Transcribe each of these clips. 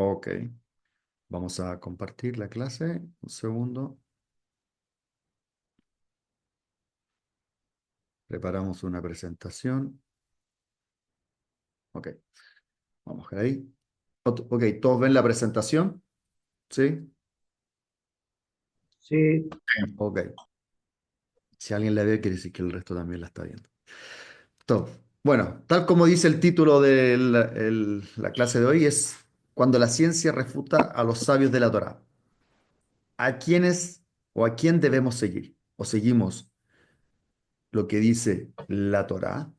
Ok, vamos a compartir la clase. Un segundo. Preparamos una presentación. Ok, vamos ahí. Ok, ¿todos ven la presentación? ¿Sí? Sí, Ok. Si alguien la ve, quiere decir que el resto también la está viendo. Todo. Bueno, tal como dice el título de la clase de hoy, es cuando la ciencia refuta a los sabios de la Torá. ¿A quiénes o a quién debemos seguir? ¿O seguimos lo que dice la Torá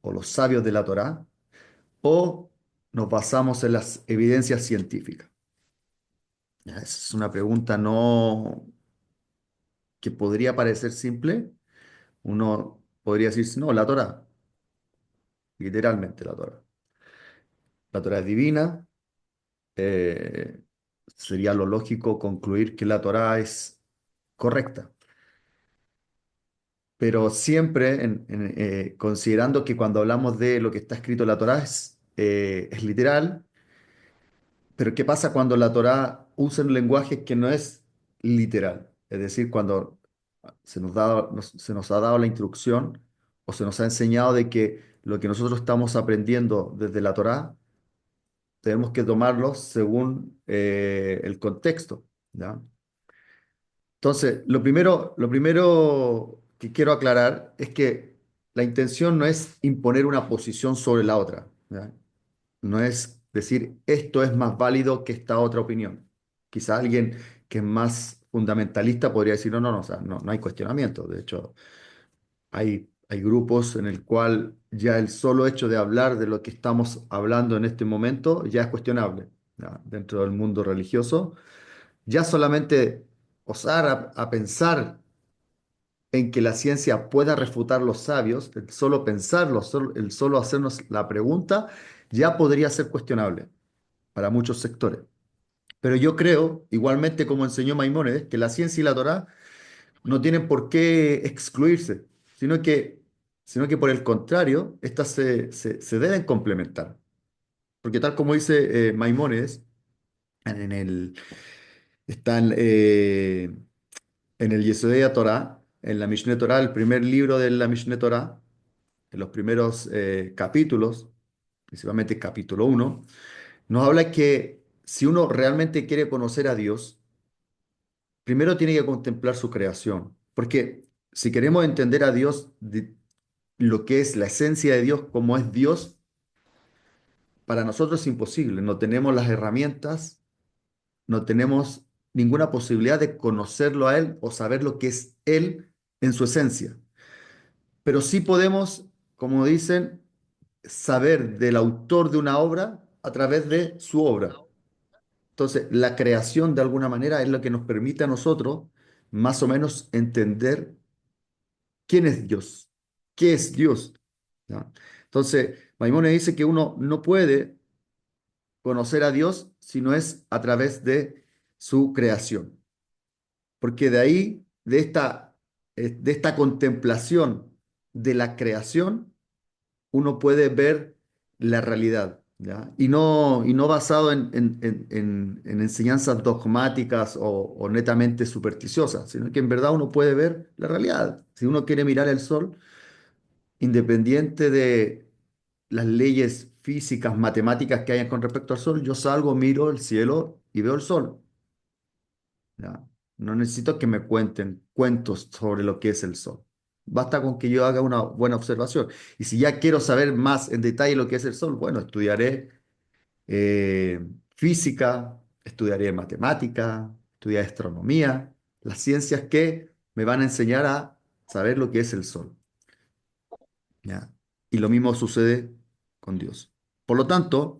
o los sabios de la Torá? ¿O nos basamos en las evidencias científicas? Ya, esa es una pregunta no que podría parecer simple. Uno podría decir, no, la Torá, literalmente la Torá. La Torá es divina. eh, Sería lo lógico concluir que la Torá es correcta. Pero siempre considerando que cuando hablamos de lo que está escrito en la Torá es literal. Pero ¿qué pasa cuando la Torá usa un lenguaje que no es literal? Es decir, cuando se nos ha dado la instrucción o se nos ha enseñado de que lo que nosotros estamos aprendiendo desde la Torá tenemos que tomarlo según el contexto, ¿ya? Entonces, lo primero que quiero aclarar es que la intención no es imponer una posición sobre la otra, ¿ya? No es decir, esto es más válido que esta otra opinión. Quizá alguien que es más fundamentalista podría decir, no, no, no, o sea, no, no hay cuestionamiento. De hecho, hay grupos en el cual ya el solo hecho de hablar de lo que estamos hablando en este momento ya es cuestionable, ¿ya? Dentro del mundo religioso. Ya solamente osar a pensar en que la ciencia pueda refutar los sabios, el solo pensarlo, el solo hacernos la pregunta, ya podría ser cuestionable para muchos sectores. Pero yo creo, igualmente como enseñó Maimónides, que la ciencia y la Torá no tienen por qué excluirse, sino que, sino que por el contrario, estas se deben complementar. Porque tal como dice Maimónides, en el, están en el Yesodei Torah, en la Mishneh Torah, el primer libro de la Mishneh Torah, en los primeros capítulos, principalmente capítulo uno, nos habla que si uno realmente quiere conocer a Dios, primero tiene que contemplar su creación, porque si queremos entender a Dios, lo que es la esencia de Dios, como es Dios, para nosotros es imposible. No tenemos las herramientas, no tenemos ninguna posibilidad de conocerlo a Él o saber lo que es Él en su esencia. Pero sí podemos, como dicen, saber del autor de una obra a través de su obra. Entonces, la creación de alguna manera es lo que nos permite a nosotros más o menos entender quién es Dios, qué es Dios, ¿ya? Entonces, Maimónides dice que uno no puede conocer a Dios si no es a través de su creación, porque de ahí, de esta contemplación de la creación, uno puede ver la realidad, ¿ya? Y no basado en enseñanzas dogmáticas o netamente supersticiosas, sino que en verdad uno puede ver la realidad. Si uno quiere mirar el sol, independiente de las leyes físicas, matemáticas que hayan con respecto al sol, yo salgo, miro el cielo y veo el sol, ¿ya? No necesito que me cuenten cuentos sobre lo que es el sol. Basta con que yo haga una buena observación. Y si ya quiero saber más en detalle lo que es el sol, bueno, estudiaré física, estudiaré matemática, estudiaré astronomía, las ciencias que me van a enseñar a saber lo que es el sol, ¿ya? Y lo mismo sucede con Dios. Por lo tanto,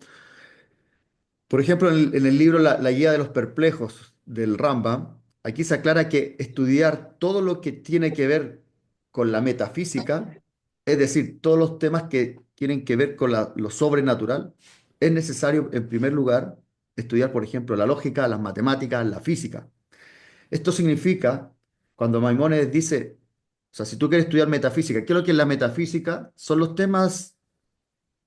por ejemplo, en el libro la Guía de los Perplejos del Rambam, aquí se aclara que estudiar todo lo que tiene que ver con la metafísica, es decir, todos los temas que tienen que ver con lo sobrenatural, es necesario, en primer lugar, estudiar, por ejemplo, la lógica, las matemáticas, la física. Esto significa, cuando Maimónides dice, o sea, si tú quieres estudiar metafísica, ¿qué es lo que es la metafísica? Son los temas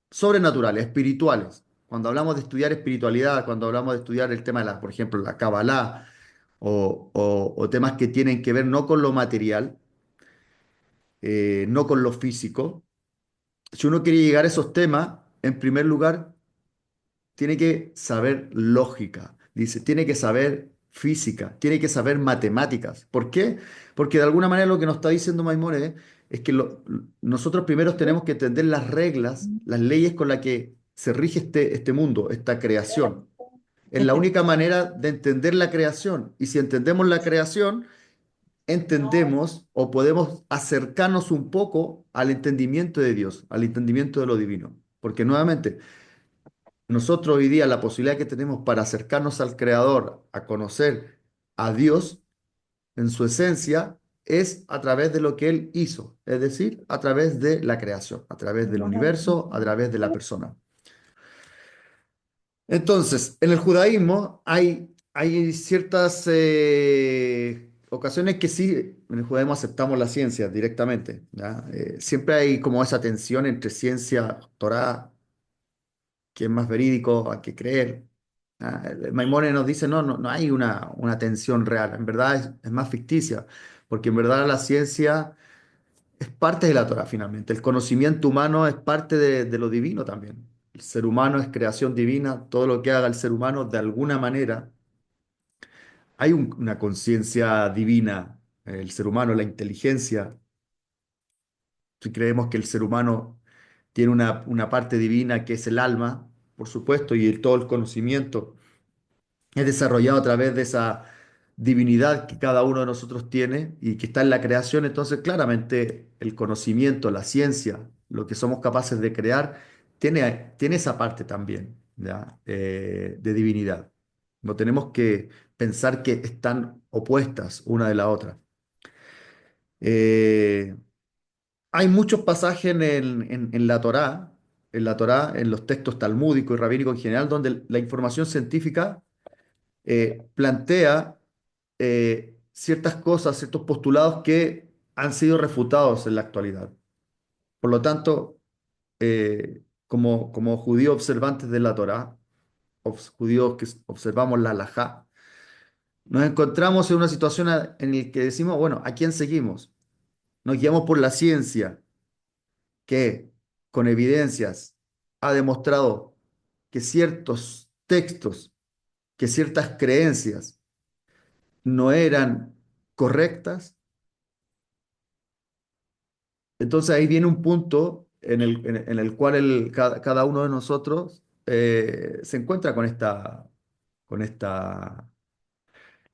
sobrenaturales, espirituales. Cuando hablamos de estudiar espiritualidad, cuando hablamos de estudiar el tema de la, por ejemplo, la Kabbalah o temas que tienen que ver no con lo material, no con lo físico, si uno quiere llegar a esos temas, en primer lugar, tiene que saber lógica, dice, tiene que saber física, tiene que saber matemáticas. ¿Por qué? Porque de alguna manera lo que nos está diciendo Maimónides es que nosotros primero tenemos que entender las reglas, las leyes con las que se rige este mundo, esta creación. Es la única manera de entender la creación. Y si entendemos la creación, entendemos o podemos acercarnos un poco al entendimiento de Dios, al entendimiento de lo divino. Porque nuevamente, nosotros hoy día la posibilidad que tenemos para acercarnos al Creador, a conocer a Dios en su esencia, es a través de lo que Él hizo, es decir, a través de la creación, a través del universo, a través de la persona. Entonces, en el judaísmo hay ciertas ocasiones que sí, en el judaísmo aceptamos la ciencia directamente, ¿ya? Siempre hay como esa tensión entre ciencia, Torá, que es más verídico, hay que creer. El Maimónides nos dice, no hay una tensión real, en verdad es más ficticia, porque en verdad la ciencia es parte de la Torá finalmente, el conocimiento humano es parte de lo divino también. El ser humano es creación divina, todo lo que haga el ser humano de alguna manera, hay una conciencia divina, el ser humano, la inteligencia, si creemos que el ser humano tiene una parte divina que es el alma, por supuesto, y todo el conocimiento es desarrollado a través de esa divinidad que cada uno de nosotros tiene y que está en la creación. Entonces, claramente, el conocimiento, la ciencia, lo que somos capaces de crear, tiene esa parte también, ¿ya? De divinidad. No tenemos que pensar que están opuestas una de la otra. Eh, Hay muchos pasajes en la Torá, en los textos talmúdicos y rabínicos en general, donde la información científica plantea ciertas cosas, ciertos postulados que han sido refutados en la actualidad. Por lo tanto, como judíos observantes de la Torá, judíos que observamos la Halajá, nos encontramos en una situación en la que decimos, bueno, ¿a quién seguimos? Nos guiamos por la ciencia, que con evidencias ha demostrado que ciertos textos, que ciertas creencias no eran correctas. Entonces ahí viene un punto en el cual cada uno de nosotros se encuentra con esta, con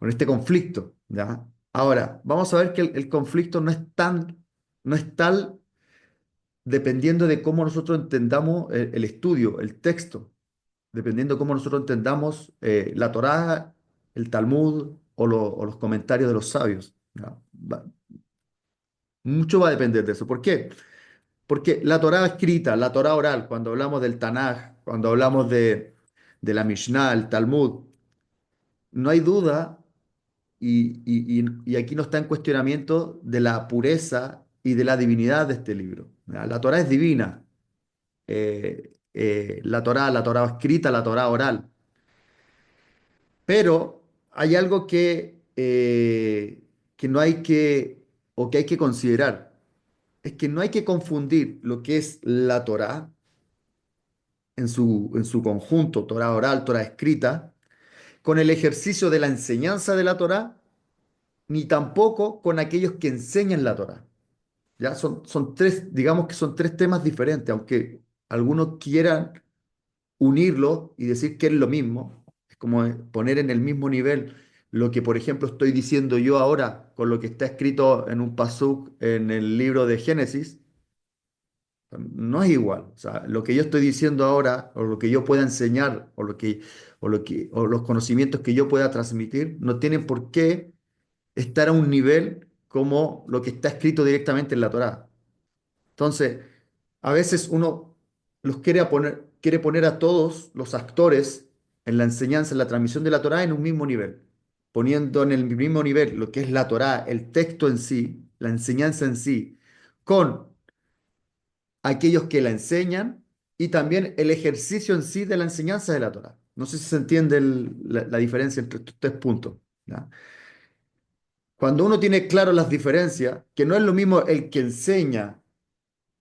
este conflicto, ¿ya? Ahora, vamos a ver que el conflicto no es tal dependiendo de cómo nosotros entendamos el estudio, el texto, dependiendo de cómo nosotros entendamos la Torá, el Talmud o los comentarios de los sabios, ¿ya? Mucho va a depender de eso. ¿Por qué? Porque la Torá escrita, la Torá oral, cuando hablamos del Tanaj, cuando hablamos de la Mishnah, el Talmud, no hay duda, y aquí no está en cuestionamiento de la pureza y de la divinidad de este libro. ¿Ya? La Torá es divina. La Torá escrita, la Torá oral. Pero hay algo que no hay o que hay que considerar. Es que no hay que confundir lo que es la Torá en su conjunto, Torá oral, Torá escrita, con el ejercicio de la enseñanza de la Torá, ni tampoco con aquellos que enseñan la Torá. Ya son tres, digamos que son tres temas diferentes, aunque algunos quieran unirlo y decir que es lo mismo. Es como poner en el mismo nivel lo que, por ejemplo, estoy diciendo yo ahora con lo que está escrito en un pasuk en el libro de Génesis. No es igual. O sea, lo que yo estoy diciendo ahora, o lo que yo pueda enseñar, o los conocimientos que yo pueda transmitir, no tienen por qué estar a un nivel como lo que está escrito directamente en la Torá. Entonces, a veces uno quiere poner a todos los actores en la enseñanza, en la transmisión de la Torá en un mismo nivel, poniendo en el mismo nivel lo que es la Torá, el texto en sí, la enseñanza en sí, con aquellos que la enseñan y también el ejercicio en sí de la enseñanza de la Torá. No sé si se entiende la diferencia entre estos tres puntos. ¿Ya? Cuando uno tiene claro las diferencias, que no es lo mismo el que enseña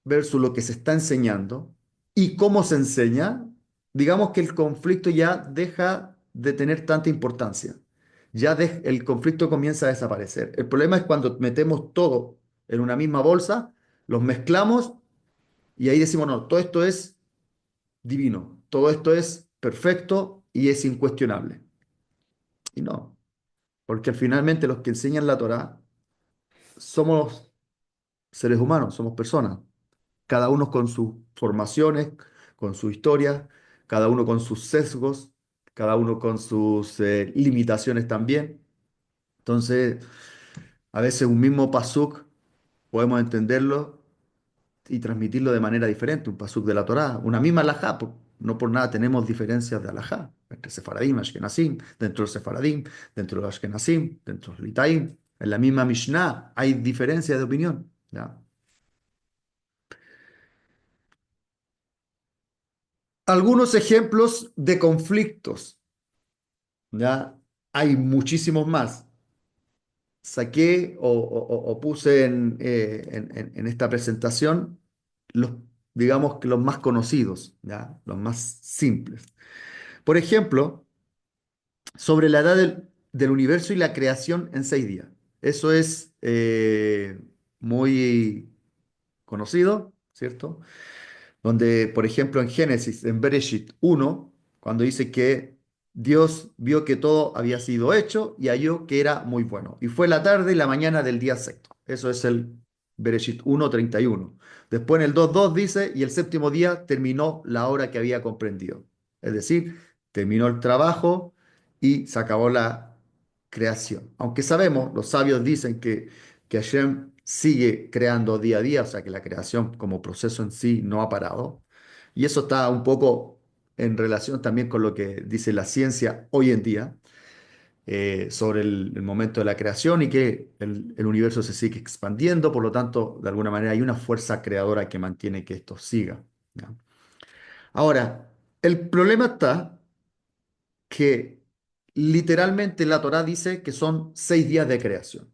versus lo que se está enseñando y cómo se enseña, digamos que el conflicto ya deja de tener tanta importancia. El conflicto comienza a desaparecer. El problema es cuando metemos todo en una misma bolsa, los mezclamos y ahí decimos, no, todo esto es divino, todo esto es perfecto y es incuestionable. Y no, porque finalmente los que enseñan la Torá somos seres humanos, somos personas, cada uno con sus formaciones, con su historia, cada uno con sus sesgos, cada uno con sus limitaciones también. Entonces, a veces un mismo pasuk podemos entenderlo y transmitirlo de manera diferente, un pasuk de la Torá, una misma alajá, no por nada tenemos diferencias de alajá, entre sefaradim, ashkenazim, dentro de los sefaradim, dentro de los ashkenazim, dentro de los litaim, en la misma Mishnah hay diferencias de opinión, ¿ya? Algunos ejemplos de conflictos, ¿ya? Hay muchísimos más. Saqué o puse en esta presentación los, digamos que los más conocidos, ¿ya? Los más simples. Por ejemplo, sobre la edad del universo y la creación en 6 días. Eso es muy conocido, ¿cierto? Donde, por ejemplo, en Génesis, en Bereshit 1, cuando dice que Dios vio que todo había sido hecho y halló que era muy bueno. Y fue la tarde y la mañana del día sexto. Eso es el Bereshit 1:31. Después en el 2:2 dice, y el séptimo día terminó la hora que había comprendido. Es decir, terminó el trabajo y se acabó la creación. Aunque sabemos, los sabios dicen que Hashem sigue creando día a día, o sea que la creación como proceso en sí no ha parado. Y eso está un poco en relación también con lo que dice la ciencia hoy en día sobre el momento de la creación y que el universo se sigue expandiendo, por lo tanto, de alguna manera hay una fuerza creadora que mantiene que esto siga. ¿Ya? Ahora, el problema está que literalmente la Torá dice que son 6 días de creación.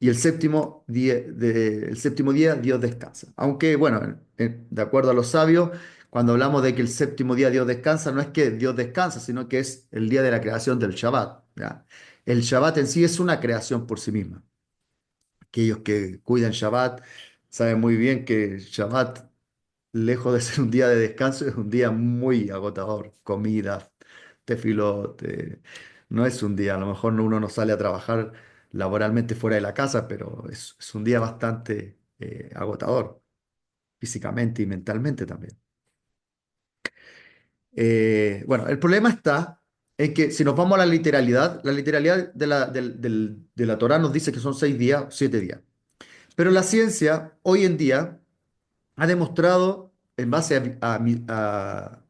Y el séptimo día Dios descansa. Aunque, bueno, de acuerdo a los sabios, cuando hablamos de que el séptimo día Dios descansa, no es que Dios descansa, sino que es el día de la creación del Shabbat. ¿Ya? El Shabbat en sí es una creación por sí misma. Aquellos que cuidan Shabbat saben muy bien que Shabbat, lejos de ser un día de descanso, es un día muy agotador. Comida, tefilot, no es un día, a lo mejor uno no sale a trabajar laboralmente fuera de la casa, pero es un día bastante agotador, físicamente y mentalmente también. Bueno, el problema está en que si nos vamos a la literalidad de la Torá nos dice que son 6 días, 7 días. Pero la ciencia hoy en día ha demostrado, en base a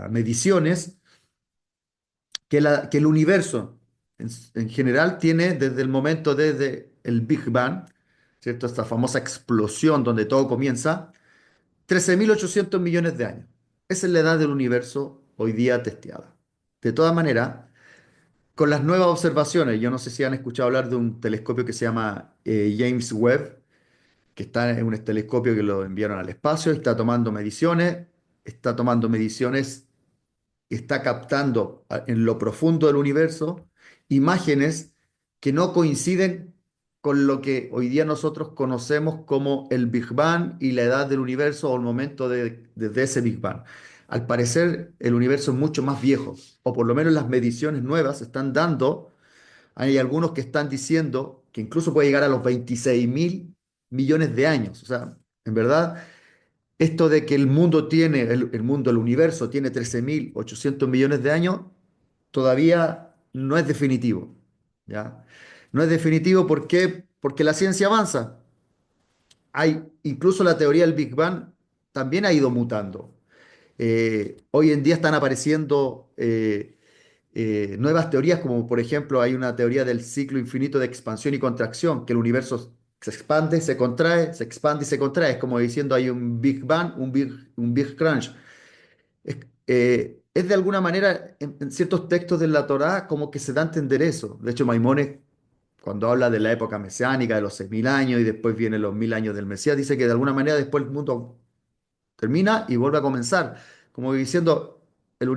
mediciones, que el universo en general tiene desde el momento, desde el Big Bang, ¿cierto? Esta famosa explosión donde todo comienza, 13.800 millones de años. Esa es la edad del universo hoy día testeada. De todas maneras, con las nuevas observaciones, yo no sé si han escuchado hablar de un telescopio que se llama James Webb, que está en un telescopio que lo enviaron al espacio, está tomando mediciones, está captando en lo profundo del universo imágenes que no coinciden con lo que hoy día nosotros conocemos como el Big Bang y la edad del universo o el momento de ese Big Bang. Al parecer, el universo es mucho más viejo, o por lo menos las mediciones nuevas están dando, hay algunos que están diciendo que incluso puede llegar a los 26.000 millones de años. O sea, en verdad, esto de que el universo tiene 13.800 millones de años, todavía no es definitivo, ¿ya? No es definitivo, ¿por qué? Porque la ciencia avanza. Incluso la teoría del Big Bang también ha ido mutando. Hoy en día están apareciendo nuevas teorías, como por ejemplo hay una teoría del ciclo infinito de expansión y contracción, que el universo Se expande, se contrae, se expande y se contrae. Es como diciendo hay un Big Bang, un Big Crunch. Es de alguna manera, en ciertos textos de la Torá, como que se da a entender eso. De hecho, Maimónides, cuando habla de la época mesiánica, de los 6.000 años y después vienen los 1.000 años del Mesías, dice que de alguna manera después el mundo termina y vuelve a comenzar. Como diciendo, el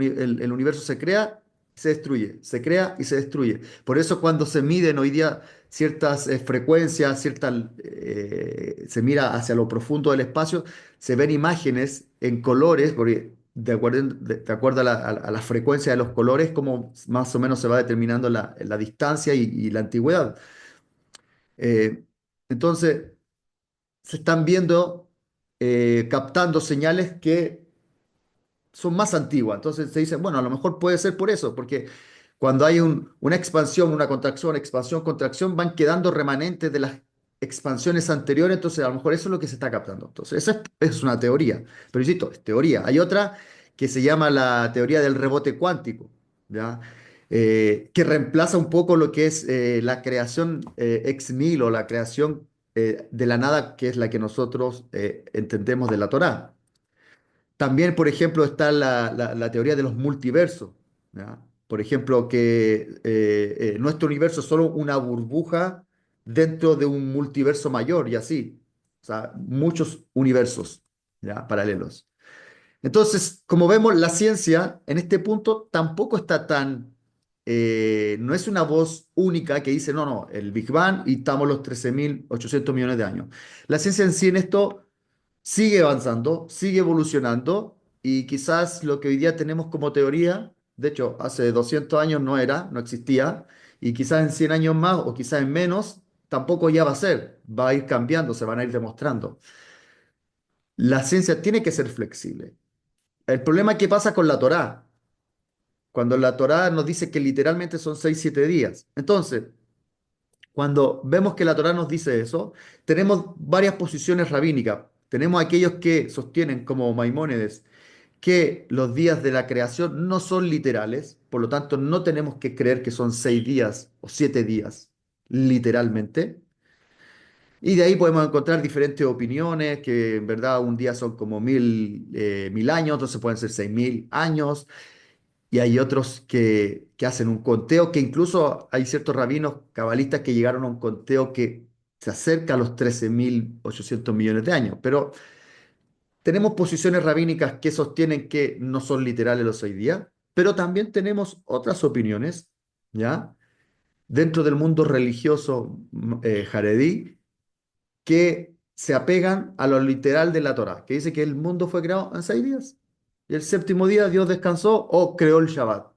universo se crea, se destruye, se crea y se destruye. Por eso cuando se miden hoy día ciertas frecuencias, se mira hacia lo profundo del espacio, se ven imágenes en colores, porque de acuerdo a la frecuencia de los colores, como más o menos se va determinando la distancia y la antigüedad. Eh, entonces, se están viendo, captando señales que son más antiguas. Entonces se dice, bueno, a lo mejor puede ser por eso, porque cuando hay una expansión, una contracción, expansión, contracción, van quedando remanentes de las expansiones anteriores, entonces a lo mejor eso es lo que se está captando. Entonces, esa es una teoría, pero insisto, es teoría. Hay otra que se llama la teoría del rebote cuántico, ¿ya? Que reemplaza un poco lo que es la creación ex nihilo, la creación de la nada, que es la que nosotros entendemos de la Torá. También, por ejemplo, está la teoría de los multiversos, ¿ya? Por ejemplo, que nuestro universo es solo una burbuja dentro de un multiverso mayor y así. O sea, muchos universos, ¿ya? Paralelos. Entonces, como vemos, la ciencia en este punto tampoco está no es una voz única que dice, no, no, el Big Bang y estamos los 13.800 millones de años. La ciencia en sí en esto sigue avanzando, sigue evolucionando y quizás lo que hoy día tenemos como teoría, de hecho, hace 200 años no era, no existía, y quizás en 100 años más o quizás en menos, tampoco ya va a ser, va a ir cambiando, se van a ir demostrando. La ciencia tiene que ser flexible. El problema es que pasa con la Torá, cuando la Torá nos dice que literalmente son 6 7 días. Entonces, cuando vemos que la Torá nos dice eso, tenemos varias posiciones rabínicas. Tenemos aquellos que sostienen, como Maimónides, que los días de la creación no son literales, por lo tanto no tenemos que creer que son 6 días o 7 días, literalmente. Y de ahí podemos encontrar diferentes opiniones, que en verdad un día son como 1.000 años, otros pueden ser 6.000 años, y hay otros que hacen un conteo, que incluso hay ciertos rabinos cabalistas que llegaron a un conteo que se acerca a los 13.800 millones de años, pero tenemos posiciones rabínicas que sostienen que no son literales los 6 días, pero también tenemos otras opiniones, ¿ya? Dentro del mundo religioso jaredí, que se apegan a lo literal de la Torá, que dice que el mundo fue creado en 6 días. Y el séptimo día Dios descansó o creó el Shabbat,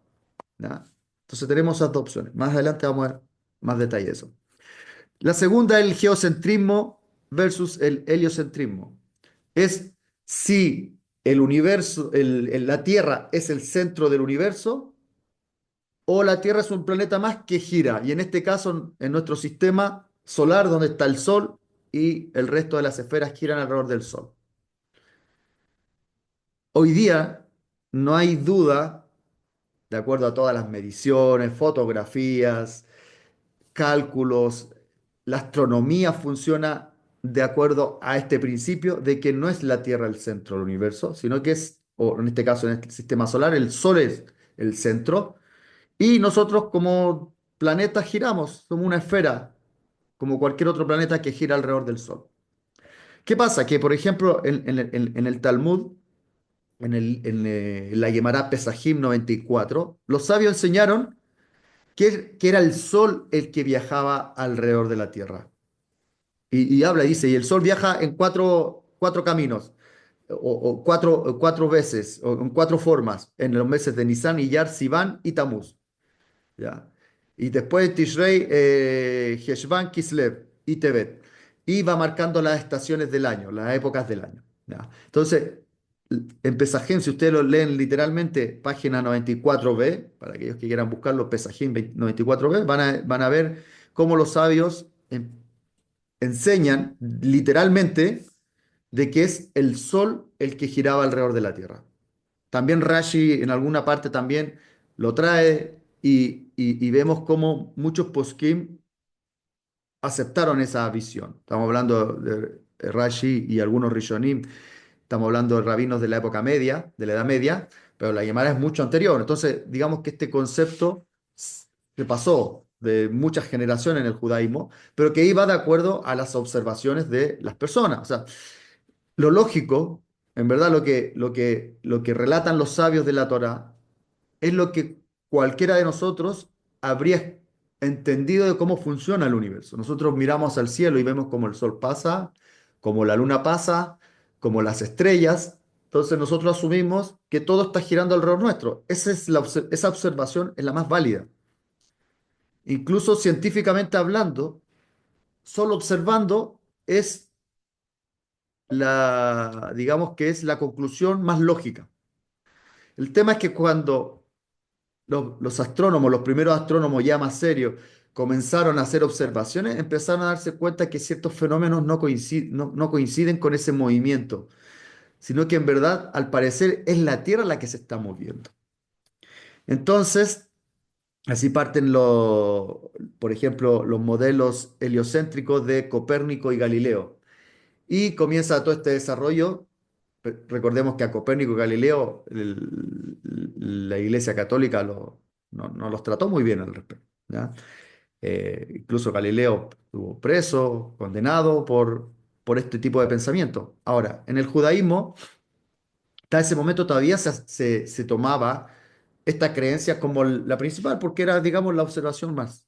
¿ya? Entonces tenemos esas dos opciones. Más adelante vamos a ver más detalle de eso. La segunda es el geocentrismo versus el heliocentrismo. Es si el universo, la Tierra es el centro del universo o la Tierra es un planeta más que gira. Y en este caso, en nuestro sistema solar, donde está el Sol y el resto de las esferas giran alrededor del Sol. Hoy día no hay duda, de acuerdo a todas las mediciones, fotografías, cálculos, la astronomía funciona de acuerdo a este principio de que no es la Tierra el centro del universo, sino que es, o en este caso en este sistema solar, el Sol es el centro y nosotros como planetas giramos, somos una esfera, como cualquier otro planeta que gira alrededor del Sol. ¿Qué pasa? Que, por ejemplo, en el Talmud, en la Gemara Pesajim 94, los sabios enseñaron que era el Sol el que viajaba alrededor de la Tierra. Y habla, dice, y el Sol viaja en cuatro caminos, o cuatro veces, o en cuatro formas, en los meses de Nisan, Iyar, Sivan y Tamuz. ¿Ya? Y después Tishrei, Heshvan, Kislev y Tebet. Y va marcando las estaciones del año, las épocas del año. ¿Ya? Entonces, en Pesajim, si ustedes lo leen literalmente, página 94b, para aquellos que quieran buscarlo, Pesajim 94b, van a ver cómo los sabios enseñan literalmente de que es el sol el que giraba alrededor de la Tierra. También Rashi en alguna parte también lo trae y vemos como muchos poskim aceptaron esa visión. Estamos hablando de Rashi y algunos Rishonim, estamos hablando de rabinos de la época media, de la Edad Media, pero la Gemara es mucho anterior. Entonces, digamos que este concepto se pasó de muchas generaciones en el judaísmo, pero que iba de acuerdo a las observaciones de las personas. O sea, lo lógico, en verdad, lo que relatan los sabios de la Torá es lo que cualquiera de nosotros habría entendido de cómo funciona el universo. Nosotros miramos al cielo y vemos cómo el sol pasa, cómo la luna pasa, cómo las estrellas. Entonces nosotros asumimos que todo está girando alrededor nuestro. Esa observación es la más válida. Incluso científicamente hablando, solo observando es digamos que es la conclusión más lógica. El tema es que cuando los astrónomos, los primeros astrónomos ya más serios, comenzaron a hacer observaciones, empezaron a darse cuenta que ciertos fenómenos no coinciden con ese movimiento, sino que en verdad, al parecer, es la Tierra la que se está moviendo. Entonces, así parten por ejemplo, los modelos heliocéntricos de Copérnico y Galileo. Y comienza todo este desarrollo. Recordemos que a Copérnico y Galileo la Iglesia Católica no los trató muy bien al respecto, ¿ya? Incluso Galileo estuvo preso, condenado por este tipo de pensamiento. Ahora, en el judaísmo, hasta ese momento todavía se tomaba esta creencia como la principal, porque era, digamos, la observación más.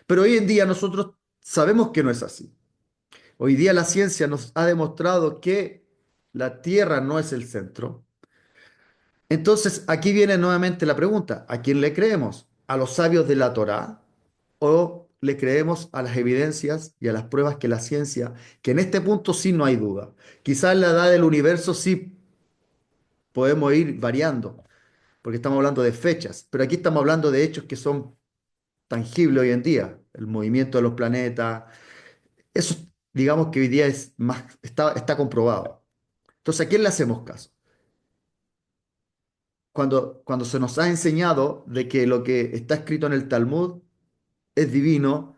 Pero hoy en día nosotros sabemos que no es así. Hoy día la ciencia nos ha demostrado que la Tierra no es el centro. Entonces, aquí viene nuevamente la pregunta, ¿a quién le creemos? ¿A los sabios de la Torá o le creemos a las evidencias y a las pruebas que la ciencia, que en este punto sí no hay duda? Quizás en la edad del universo sí podemos ir variando, porque estamos hablando de fechas, pero aquí estamos hablando de hechos que son tangibles hoy en día, el movimiento de los planetas, eso digamos que hoy día está comprobado. Entonces, ¿a quién le hacemos caso? Cuando se nos ha enseñado de que lo que está escrito en el Talmud es divino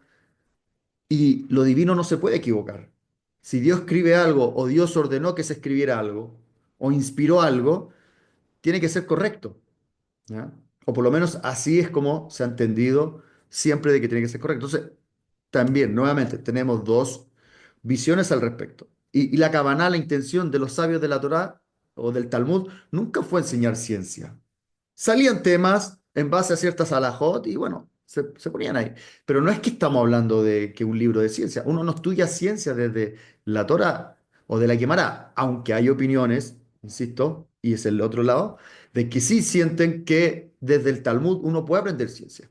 y lo divino no se puede equivocar. Si Dios escribe algo o Dios ordenó que se escribiera algo o inspiró algo, tiene que ser correcto, ¿ya? O por lo menos así es como se ha entendido siempre de que tiene que ser correcto. Entonces, también, nuevamente, tenemos dos visiones al respecto. Y la Kavaná, la intención de los sabios de la Torá o del Talmud, nunca fue enseñar ciencia. Salían temas en base a ciertas alajot y bueno, se ponían ahí. Pero no es que estamos hablando de que un libro de ciencia. Uno no estudia ciencia desde la Torá o de la Gemara, aunque hay opiniones, insisto, y es el otro lado, de que sí sienten que desde el Talmud uno puede aprender ciencia.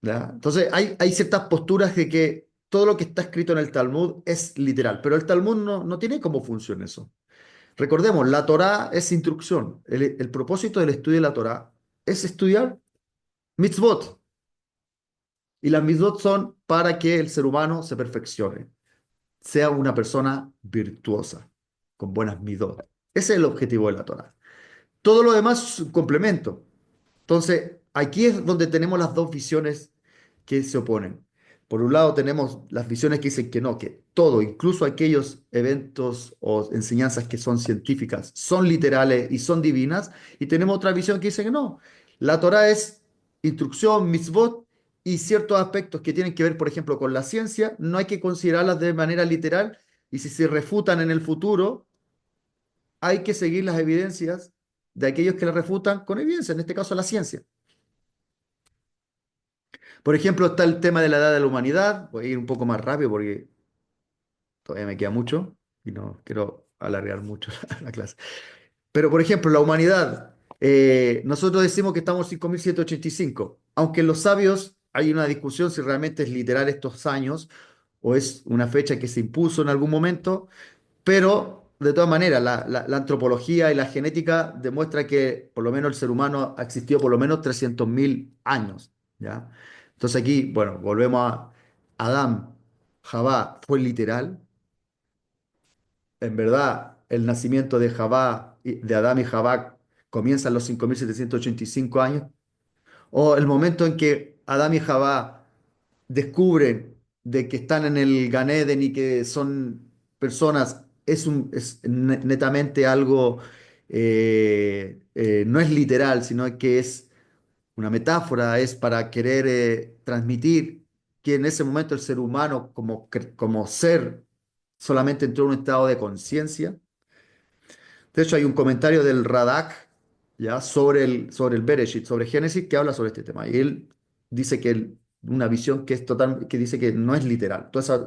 ¿Ya? Entonces hay ciertas posturas de que todo lo que está escrito en el Talmud es literal, pero el Talmud no tiene cómo funciona eso. Recordemos, la Torá es instrucción. El propósito del estudio de la Torá es estudiar mitzvot. Y las mitzvot son para que el ser humano se perfeccione, sea una persona virtuosa, con buenas mitzvot. Ese es el objetivo de la Torá. Todo lo demás es un complemento. Entonces, aquí es donde tenemos las dos visiones que se oponen. Por un lado tenemos las visiones que dicen que no, que todo, incluso aquellos eventos o enseñanzas que son científicas, son literales y son divinas, y tenemos otra visión que dice que no. La Torah es instrucción, mitzvot, y ciertos aspectos que tienen que ver, por ejemplo, con la ciencia, no hay que considerarlas de manera literal, y si se refutan en el futuro, hay que seguir las evidencias de aquellos que las refutan con evidencia, en este caso la ciencia. Por ejemplo, está el tema de la edad de la humanidad. Voy a ir un poco más rápido porque todavía me queda mucho y no quiero alargar mucho la clase. Pero, por ejemplo, la humanidad. Nosotros decimos que estamos en 5785, aunque en los sabios hay una discusión si realmente es literal estos años o es una fecha que se impuso en algún momento, pero de todas maneras, la antropología y la genética demuestra que por lo menos el ser humano ha existido por lo menos 300.000 años, ¿ya? Entonces aquí, bueno, volvemos a Adán, Javá, ¿fue literal? En verdad, el nacimiento de Adán y Javá comienza a los 5.785 años, o el momento en que Adán y Javá descubren de que están en el Gan Eden y que son personas, es netamente algo, no es literal, sino que es una metáfora, es para querer transmitir que en ese momento el ser humano como ser solamente entró en un estado de conciencia. De hecho, hay un comentario del Radak, ¿ya? Sobre el Bereshit, sobre Génesis, que habla sobre este tema. Y él dice que una visión que es total, que dice que no es literal. Toda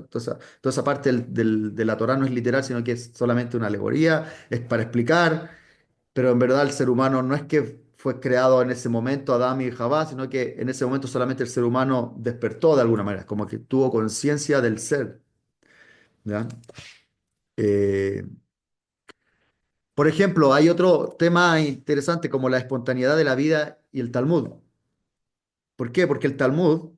esa parte de la Torá no es literal, sino que es solamente una alegoría, es para explicar, pero en verdad el ser humano no es que fue creado en ese momento Adán y Jabá, sino que en ese momento solamente el ser humano despertó de alguna manera, como que tuvo conciencia del ser, ¿ya? Eh, Por ejemplo, hay otro tema interesante como la espontaneidad de la vida y el Talmud. ¿Por qué? Porque el Talmud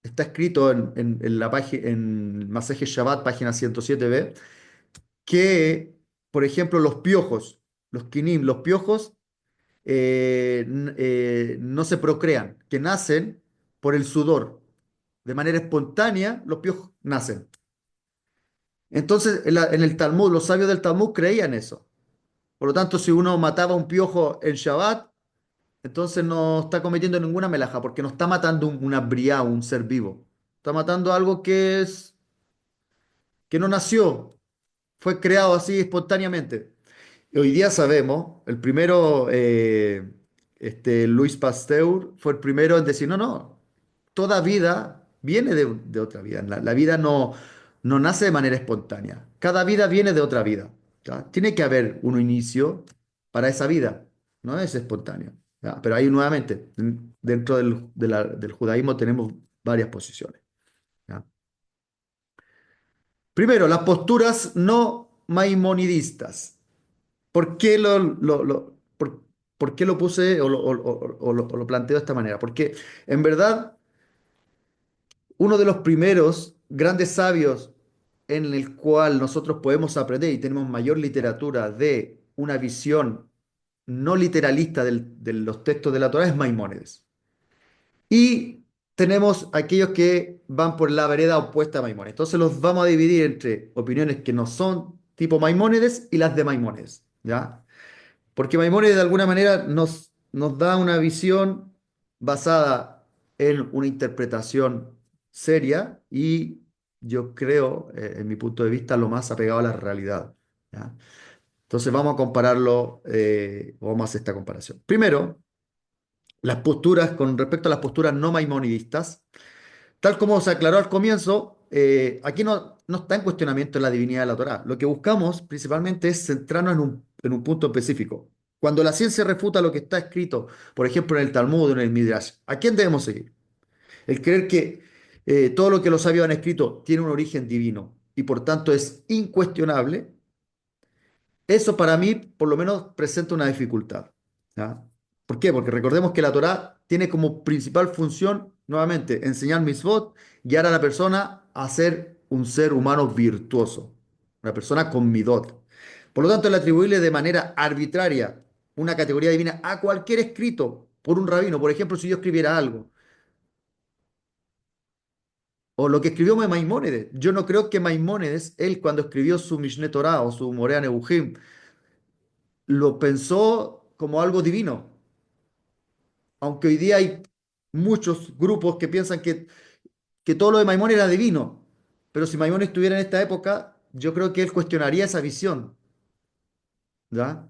está escrito en la página, en Maseje Shabbat, página 107b, que, por ejemplo, los piojos, los kinim, los piojos no se procrean, que nacen por el sudor. De manera espontánea, los piojos nacen. Entonces, en el Talmud, los sabios del Talmud creían eso. Por lo tanto, si uno mataba un piojo en Shabbat, entonces no está cometiendo ninguna melaja, porque no está matando una briá, un ser vivo. Está matando algo que no nació, fue creado así espontáneamente. Y hoy día sabemos, el primero, Louis Pasteur, fue el primero en decir, no, no, toda vida viene de otra vida. La vida no nace de manera espontánea. Cada vida viene de otra vida. ¿Ya? Tiene que haber un inicio para esa vida. No es espontáneo. ¿Ya? Pero ahí nuevamente, dentro del judaísmo tenemos varias posiciones. ¿Ya? Primero, las posturas no maimonidistas. ¿Por qué por qué lo puse o lo planteo de esta manera? Porque en verdad uno de los primeros grandes sabios en el cual nosotros podemos aprender y tenemos mayor literatura de una visión no literalista de los textos de la Torá es Maimónides. Y tenemos aquellos que van por la vereda opuesta a Maimónides. Entonces los vamos a dividir entre opiniones que no son tipo Maimónides y las de Maimónides, ¿ya? Porque Maimónides de alguna manera nos da una visión basada en una interpretación seria y yo creo, en mi punto de vista, lo más apegado a la realidad. ¿Ya? Entonces vamos a compararlo, vamos a hacer esta comparación. Primero, las posturas, con respecto a las posturas no maimonidistas, tal como se aclaró al comienzo, aquí no está en cuestionamiento la divinidad de la Torá. Lo que buscamos principalmente es centrarnos en un punto específico. Cuando la ciencia refuta lo que está escrito, por ejemplo, en el Talmud o en el Midrash, ¿a quién debemos seguir? El creer que todo lo que los sabios han escrito tiene un origen divino y por tanto es incuestionable, eso para mí, por lo menos, presenta una dificultad. ¿Ya? ¿Por qué? Porque recordemos que la Torá tiene como principal función, nuevamente, enseñar mitzvot, guiar a la persona a ser un ser humano virtuoso, una persona con midot. Por lo tanto, el atribuirle de manera arbitraria una categoría divina a cualquier escrito por un rabino, por ejemplo, si yo escribiera algo, o lo que escribió Maimónides, yo no creo que Maimónides, él cuando escribió su Mishneh Torah o su Morea Nebuchim, lo pensó como algo divino, aunque hoy día hay muchos grupos que piensan que todo lo de Maimónides era divino, pero si Maimónides estuviera en esta época, yo creo que él cuestionaría esa visión, ¿ya?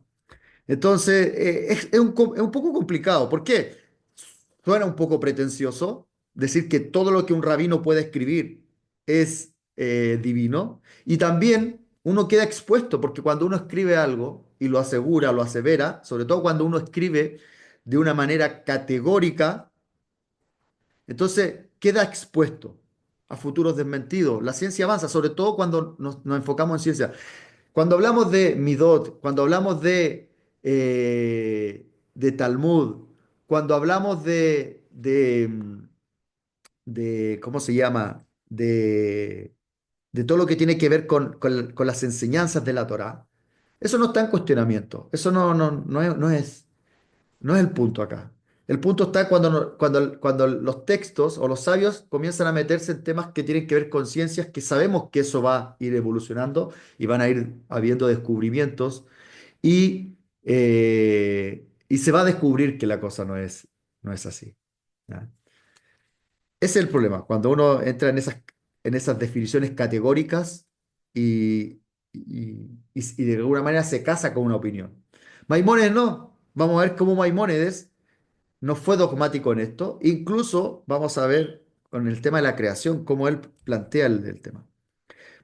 Entonces, es un poco complicado. ¿Por qué? Suena un poco pretencioso decir que todo lo que un rabino puede escribir es divino. Y también uno queda expuesto, porque cuando uno escribe algo y lo asegura, lo asevera, sobre todo cuando uno escribe de una manera categórica, entonces queda expuesto a futuros desmentidos. La ciencia avanza, sobre todo cuando nos enfocamos en ciencia. Cuando hablamos de Midot, cuando hablamos de Talmud, cuando hablamos ¿cómo se llama? De todo lo que tiene que ver con las enseñanzas de la Torá, eso no está en cuestionamiento. Eso no es el punto acá. El punto está cuando, cuando los textos o los sabios comienzan a meterse en temas que tienen que ver con ciencias, que sabemos que eso va a ir evolucionando y van a ir habiendo descubrimientos y se va a descubrir que la cosa no es así. ¿Ya? Ese es el problema, cuando uno entra en esas definiciones categóricas y, y de alguna manera se casa con una opinión. Maimónides no. Vamos a ver cómo Maimónides no fue dogmático en esto. Incluso vamos a ver con el tema de la creación cómo él plantea el tema.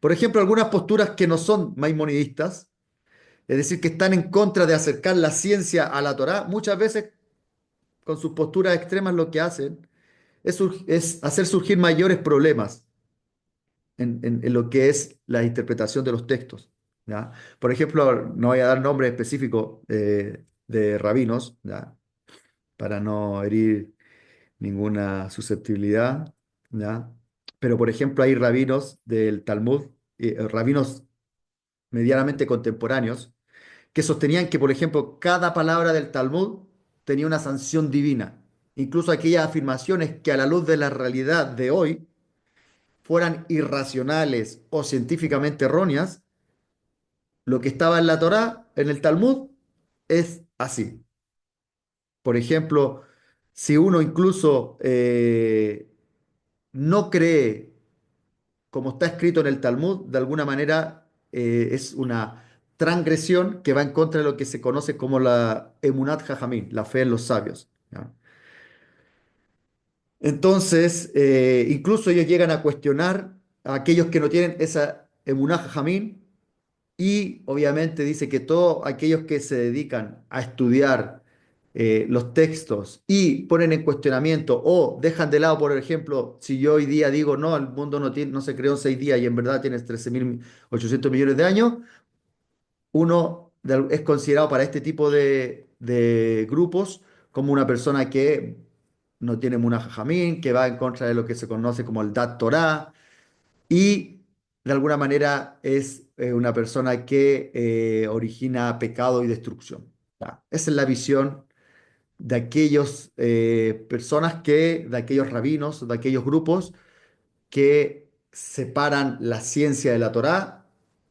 Por ejemplo, algunas posturas que no son maimonidistas, es decir, que están en contra de acercar la ciencia a la Torá, muchas veces con sus posturas extremas lo que hacen es hacer surgir mayores problemas en lo que es la interpretación de los textos. ¿Ya? Por ejemplo, no voy a dar nombres específicos de rabinos, ¿ya? Para no herir ninguna susceptibilidad, ¿ya? Pero, por ejemplo, hay rabinos del Talmud, rabinos medianamente contemporáneos, que sostenían que, por ejemplo, cada palabra del Talmud tenía una sanción divina. Incluso aquellas afirmaciones que a la luz de la realidad de hoy fueran irracionales o científicamente erróneas, lo que estaba en la Torá, en el Talmud, es así. Por ejemplo, si uno incluso no cree como está escrito en el Talmud, de alguna manera es una transgresión que va en contra de lo que se conoce como la Emunat Jajamín, la fe en los sabios. ¿Ya? Entonces, incluso ellos llegan a cuestionar a aquellos que no tienen esa Emunat Jajamín y obviamente dice que todos aquellos que se dedican a estudiar los textos y ponen en cuestionamiento o dejan de lado, por ejemplo, si yo hoy día digo, no, el mundo no se creó en 6 días y en verdad tienes 13.800 millones de años, es considerado para este tipo de grupos como una persona que no tiene Munah Jajamín, que va en contra de lo que se conoce como el Dat Torah, y de alguna manera es una persona que origina pecado y destrucción. ¿Ya? Esa es la visión de aquellos personas de aquellos rabinos, de aquellos grupos que separan la ciencia de la Torá,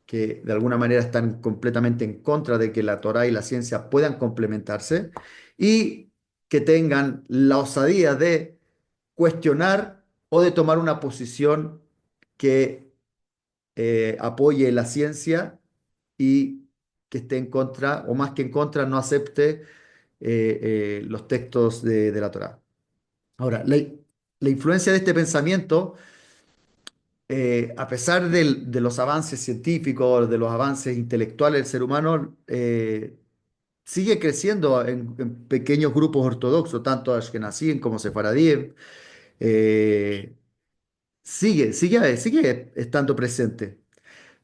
que de alguna manera están completamente en contra de que la Torá y la ciencia puedan complementarse, y que tengan la osadía de cuestionar o de tomar una posición que apoye la ciencia y que esté en contra, o más que en contra, no acepte los textos de la Torá. Ahora, la influencia de este pensamiento, a pesar de los avances científicos, de los avances intelectuales del ser humano, sigue creciendo en pequeños grupos ortodoxos, tanto Ashkenazim como Sefaradíes, eh, sigue estando presente.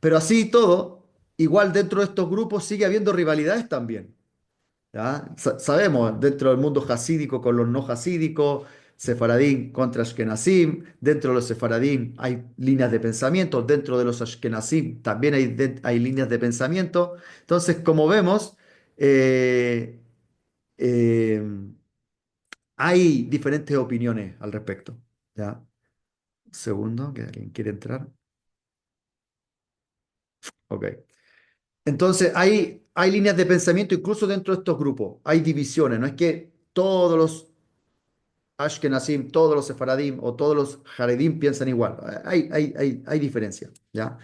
Pero así y todo, igual dentro de estos grupos sigue habiendo rivalidades también. ¿Ya? Sabemos, dentro del mundo jasídico con los no jasídicos, sefaradín contra Ashkenazim, dentro de los sefaradín hay líneas de pensamiento, dentro de los Ashkenazim también hay líneas de pensamiento. Entonces, como vemos, eh, eh, hay diferentes opiniones al respecto. ¿Ya? Segundo, que alguien quiere entrar. Ok. Entonces, hay líneas de pensamiento incluso dentro de estos grupos. Hay divisiones. No es que todos los Ashkenazim, todos los Sefaradim o todos los Haredim piensan igual. Hay diferencias, ¿ya?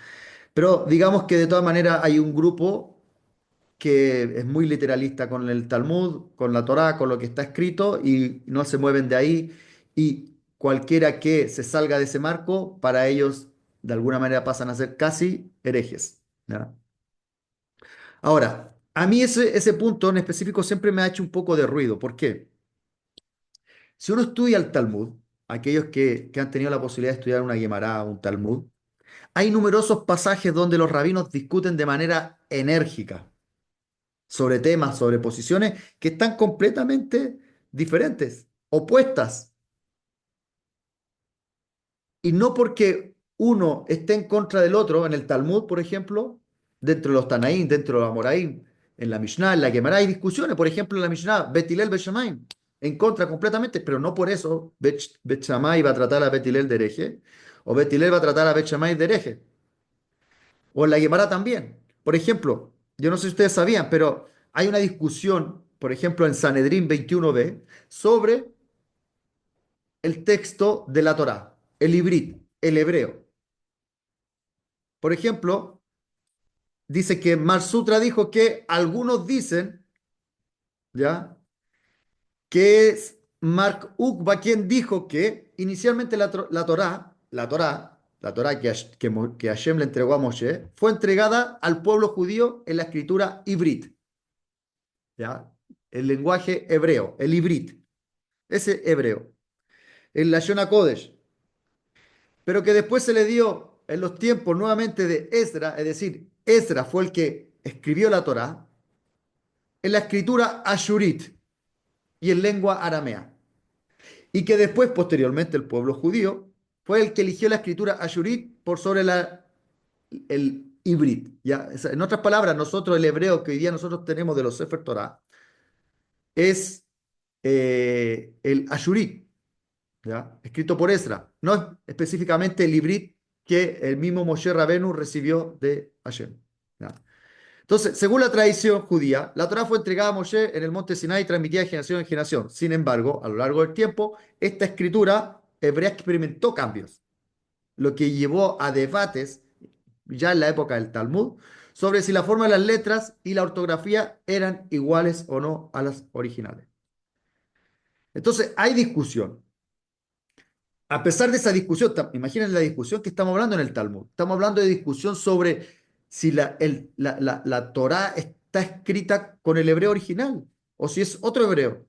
Pero digamos que de todas maneras hay un grupo que es muy literalista con el Talmud, con la Torá, con lo que está escrito y no se mueven de ahí. Y cualquiera que se salga de ese marco, para ellos de alguna manera pasan a ser casi herejes, ¿ya? Ahora, a mí ese punto en específico siempre me ha hecho un poco de ruido. ¿Por qué? Si uno estudia el Talmud, aquellos que han tenido la posibilidad de estudiar una Gemara, un Talmud, hay numerosos pasajes donde los rabinos discuten de manera enérgica sobre temas, sobre posiciones que están completamente diferentes, opuestas. Y no porque uno esté en contra del otro, en el Talmud, por ejemplo, dentro de los Tanaín, dentro de los Amoraín, en la Mishnah, en la Gemara hay discusiones, por ejemplo, en la Mishnah, Betilel Beshamayim. en contra completamente, pero no por eso Bet Shammai va a tratar a Bet Hillel de hereje, o Bet Hillel va a tratar a Bet Shammai de hereje, o en la Gemara también. Por ejemplo, yo no sé si ustedes sabían, pero hay una discusión, por ejemplo, en Sanedrín 21b, sobre el texto de la Torá, el ibrit, el hebreo. Por ejemplo, dice que Mar Sutra dijo que algunos dicen, ¿ya? Que es Mark Ukba quien dijo que inicialmente la Torá que Hashem le entregó a Moshe, fue entregada al pueblo judío en la escritura ibrit, ¿ya? El lenguaje hebreo, el ibrit, ese hebreo, el Lashon HaKodesh, pero que después se le dio en los tiempos nuevamente de Esdra, es decir, Esdra fue el que escribió la Torá, en la escritura ashurit y en lengua aramea. Y que después, posteriormente, el pueblo judío fue el que eligió la escritura ashurit por sobre el hibrit. ¿Ya? En otras palabras, nosotros, el hebreo que hoy día nosotros tenemos de los Sefer Torah, es el ashurit, ¿ya? Escrito por Ezra, no específicamente el hibrit que el mismo Moshe Rabenu recibió de Hashem. ¿Ya? Entonces, según la tradición judía, la Torá fue entregada a Moshe en el monte Sinai y transmitida de generación en generación. Sin embargo, a lo largo del tiempo, esta escritura hebrea experimentó cambios, lo que llevó a debates, ya en la época del Talmud, sobre si la forma de las letras y la ortografía eran iguales o no a las originales. Entonces, hay discusión. A pesar de esa discusión, imaginen la discusión que estamos hablando en el Talmud. Estamos hablando de discusión sobre si la Torá está escrita con el hebreo original o si es otro hebreo.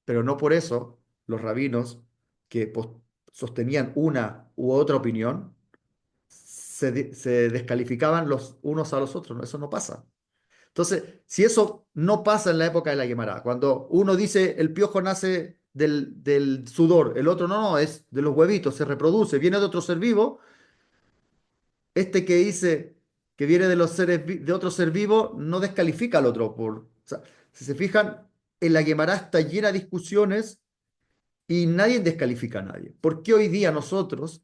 Pero no por eso los rabinos que sostenían una u otra opinión se descalificaban los unos a los otros. No, eso no pasa. Entonces, si eso no pasa en la época de la Guemará, cuando uno dice el piojo nace del sudor, el otro no, no, es de los huevitos, se reproduce, viene de otro ser vivo, este que dice que viene de los de otro ser vivo no descalifica al otro. O sea, si se fijan, en la Guemará está llena de discusiones y nadie descalifica a nadie. ¿Por qué hoy día nosotros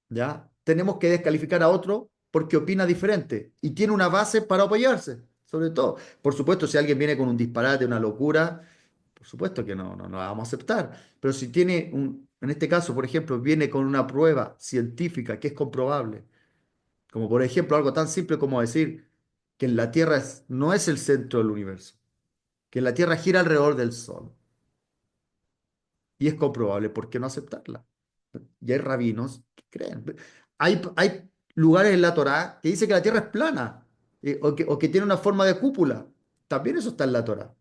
ya tenemos que descalificar a otro porque opina diferente y tiene una base para apoyarse? Sobre todo, por supuesto, si alguien viene con un disparate, una locura, por supuesto que no la vamos a aceptar. Pero si tiene en este caso, por ejemplo, viene con una prueba científica que es comprobable, como por ejemplo algo tan simple como decir que la Tierra no es el centro del universo, que la Tierra gira alrededor del Sol, y es comprobable, ¿por qué no aceptarla? Y hay rabinos que creen. Hay lugares en la Torá que dice que la Tierra es plana, o que tiene una forma de cúpula. También eso está en la Torá,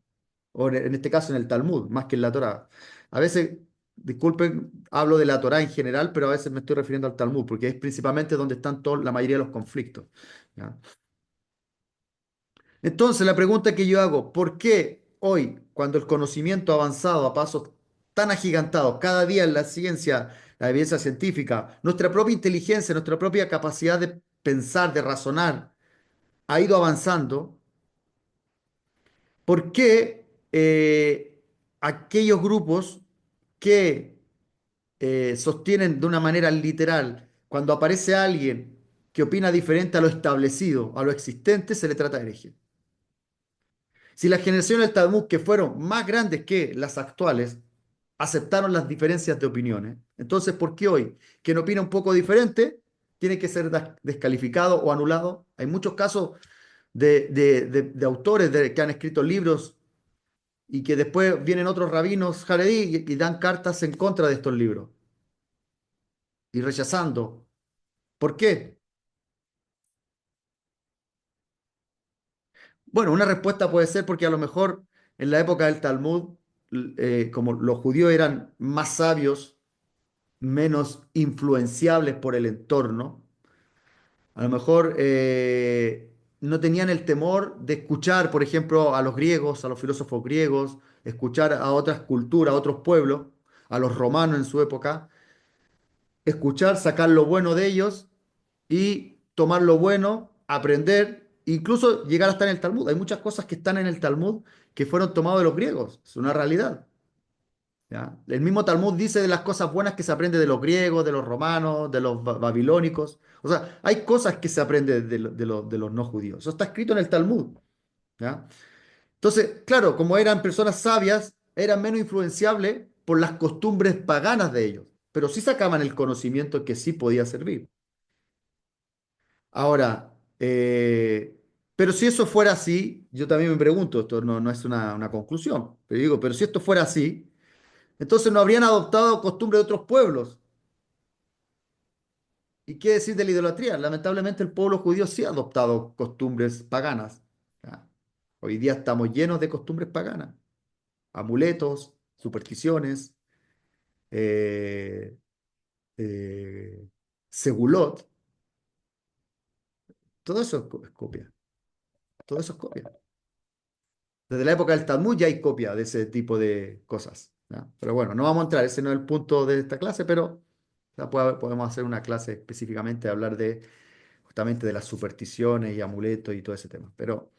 o en este caso en el Talmud, más que en la Torá. A veces, disculpen, hablo de la Torá en general, pero a veces me estoy refiriendo al Talmud, porque es principalmente donde están la mayoría de los conflictos. ¿Ya? Entonces, la pregunta que yo hago, ¿por qué hoy, cuando el conocimiento ha avanzado a pasos tan agigantados, cada día en la ciencia, la evidencia científica, nuestra propia inteligencia, nuestra propia capacidad de pensar, de razonar, ha ido avanzando? ¿Por qué aquellos grupos que sostienen de una manera literal, cuando aparece alguien que opina diferente a lo establecido, a lo existente, se le trata de hereje? Si las generaciones del Talmud, que fueron más grandes que las actuales, aceptaron las diferencias de opiniones, entonces, ¿por qué hoy, quien opina un poco diferente, tiene que ser descalificado o anulado? Hay muchos casos de autores que han escrito libros y que después vienen otros rabinos jaredí y dan cartas en contra de estos libros y rechazando. ¿Por qué? Bueno, una respuesta puede ser porque a lo mejor en la época del Talmud, como los judíos eran más sabios, menos influenciables por el entorno, a lo mejor no tenían el temor de escuchar, por ejemplo, a los griegos, a los filósofos griegos, escuchar a otras culturas, a otros pueblos, a los romanos en su época, escuchar, sacar lo bueno de ellos y tomar lo bueno, aprender, incluso llegar hasta en el Talmud. Hay muchas cosas que están en el Talmud que fueron tomados de los griegos. Es una realidad. ¿Ya? El mismo Talmud dice de las cosas buenas que se aprende de los griegos, de los romanos, de los babilónicos. O sea, hay cosas que se aprenden de los no judíos. Eso está escrito en el Talmud. ¿Ya? Entonces, claro, como eran personas sabias, eran menos influenciables por las costumbres paganas de ellos, pero sí sacaban el conocimiento que sí podía servir. Ahora, pero si eso fuera así, yo también me pregunto, esto no es una conclusión, pero digo, pero si esto fuera así, entonces no habrían adoptado costumbres de otros pueblos. ¿Y qué decir de la idolatría? Lamentablemente el pueblo judío sí ha adoptado costumbres paganas. ¿Ya? Hoy día estamos llenos de costumbres paganas, amuletos, supersticiones, eh, eh, segulot, todo eso es copia, todo eso es copia. Desde la época del Talmud ya hay copia de ese tipo de cosas. ¿Ya? Pero bueno, no vamos a entrar, ese no es el punto de esta clase, pero ya podemos hacer una clase específicamente, hablar de justamente de las supersticiones y amuletos y todo ese tema. Pero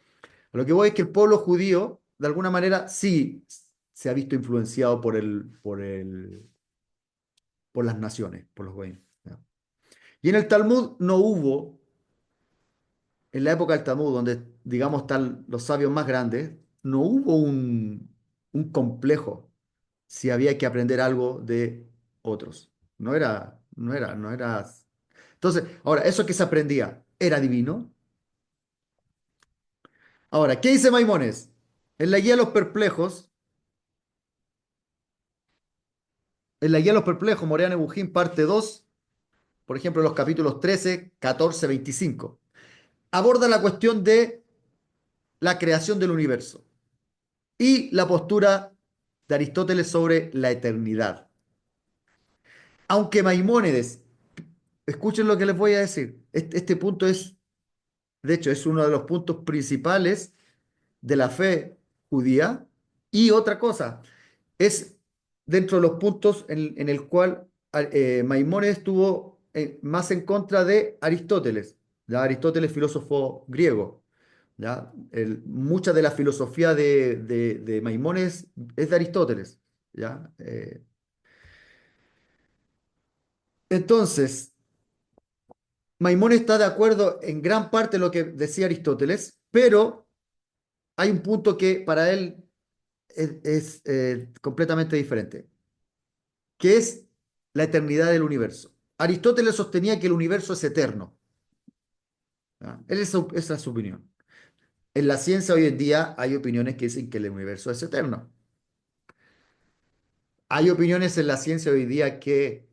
a lo que voy es que el pueblo judío, de alguna manera, sí se ha visto influenciado por las naciones, por los goyim. ¿Ya? Y en el Talmud no hubo, en la época del Talmud, donde digamos están los sabios más grandes, no hubo un complejo si había que aprender algo de otros. No era. Entonces, ahora, eso que se aprendía, ¿era divino? Ahora, ¿qué dice Maimones? En la guía de los perplejos, en la guía de los perplejos, Moreana y Bujín, parte 2, por ejemplo, los capítulos 13, 14, 25, aborda la cuestión de la creación del universo y la postura de Aristóteles sobre la eternidad. Aunque Maimónides, escuchen lo que les voy a decir, este punto es, de hecho, es uno de los puntos principales de la fe judía. Y otra cosa, es dentro de los puntos en el cual Maimónides estuvo más en contra de Aristóteles, ¿ya? Aristóteles, filósofo griego. ¿Ya? Mucha de la filosofía de Maimónides es de Aristóteles. ¿Ya? Entonces, Maimónides está de acuerdo en gran parte de lo que decía Aristóteles, pero hay un punto que para él es completamente diferente, que es la eternidad del universo. Aristóteles sostenía que el universo es eterno. ¿Ya? Esa es su opinión. En la ciencia hoy en día hay opiniones que dicen que el universo es eterno. Hay opiniones en la ciencia hoy día que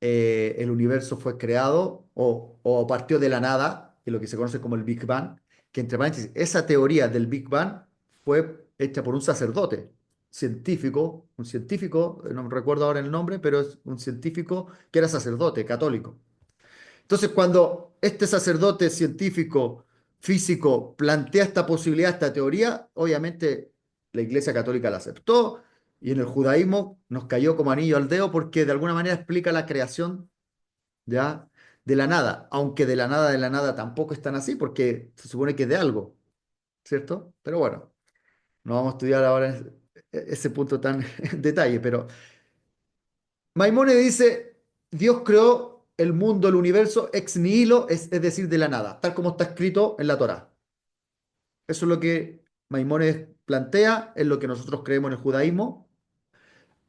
el universo fue creado o partió de la nada, que es lo que se conoce como el Big Bang, que entre paréntesis, esa teoría del Big Bang fue hecha por un sacerdote científico, un científico, no me recuerdo ahora el nombre, pero es un científico que era sacerdote católico. Entonces, cuando este sacerdote científico, físico, plantea esta posibilidad, esta teoría, obviamente la Iglesia Católica la aceptó y en el judaísmo nos cayó como anillo al dedo porque de alguna manera explica la creación ya de la nada, aunque de la nada tampoco es tan así porque se supone que es de algo, ¿cierto? Pero bueno, no vamos a estudiar ahora ese punto tan en detalle, pero Maimónides dice, Dios creó el mundo, el universo ex nihilo, es decir, de la nada, tal como está escrito en la Torá. Eso es lo que Maimónides plantea, es lo que nosotros creemos en el judaísmo,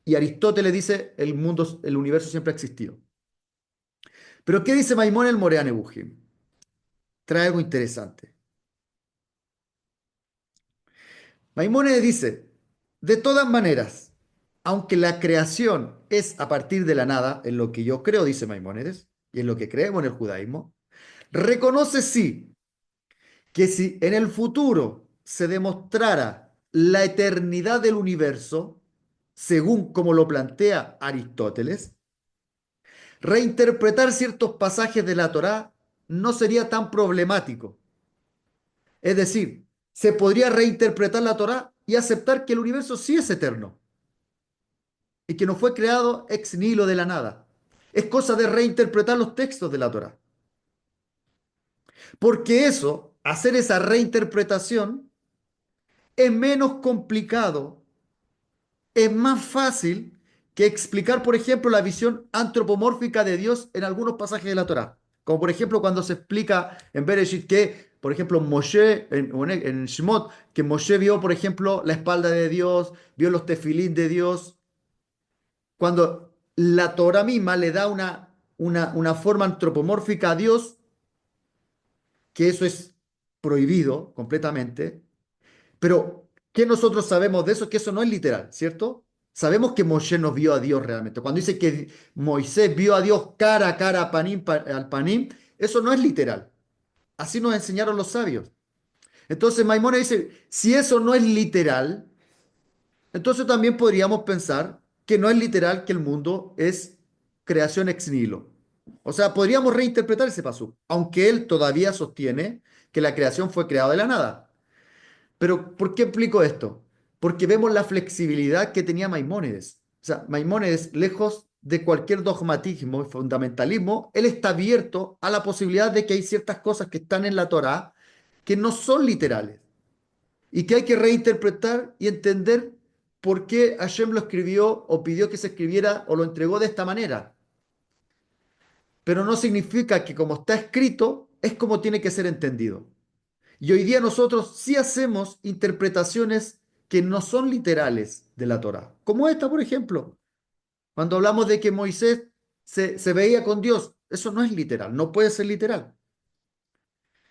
y Aristóteles dice, el mundo, el universo siempre ha existido. Pero ¿qué dice Maimónides el Morean Nebuchim? Trae algo interesante. Maimónides dice, de todas maneras, aunque la creación es a partir de la nada, en lo que yo creo, dice Maimónides, y en lo que creemos en el judaísmo, reconoce sí que si en el futuro se demostrara la eternidad del universo, según como lo plantea Aristóteles, reinterpretar ciertos pasajes de la Torá no sería tan problemático. Es decir, se podría reinterpretar la Torá y aceptar que el universo sí es eterno y que no fue creado ex nihilo de la nada. Es cosa de reinterpretar los textos de la Torá. Porque eso, hacer esa reinterpretación, es menos complicado, es más fácil que explicar, por ejemplo, la visión antropomórfica de Dios en algunos pasajes de la Torá. Como por ejemplo cuando se explica en Bereshit que, por ejemplo, Moshe, en Shemot, que Moshe vio, por ejemplo, la espalda de Dios, vio los tefilín de Dios, cuando la Torá misma le da una forma antropomórfica a Dios, que eso es prohibido completamente. Pero, ¿qué nosotros sabemos de eso? Que eso no es literal, ¿cierto? Sabemos que Moshe no vio a Dios realmente. Cuando dice que Moisés vio a Dios cara a cara, al panim, eso no es literal. Así nos enseñaron los sabios. Entonces Maimónides dice, si eso no es literal, entonces también podríamos pensar que no es literal que el mundo es creación ex nihilo. O sea, podríamos reinterpretar ese paso, aunque él todavía sostiene que la creación fue creada de la nada. Pero, ¿por qué explico esto? Porque vemos la flexibilidad que tenía Maimónides. O sea, Maimónides, lejos de cualquier dogmatismo y fundamentalismo, él está abierto a la posibilidad de que hay ciertas cosas que están en la Torá que no son literales y que hay que reinterpretar y entender por qué Hashem lo escribió o pidió que se escribiera o lo entregó de esta manera. Pero no significa que como está escrito es como tiene que ser entendido. Y hoy día nosotros sí hacemos interpretaciones que no son literales de la Torá. Como esta, por ejemplo, cuando hablamos de que Moisés se veía con Dios. Eso no es literal, no puede ser literal.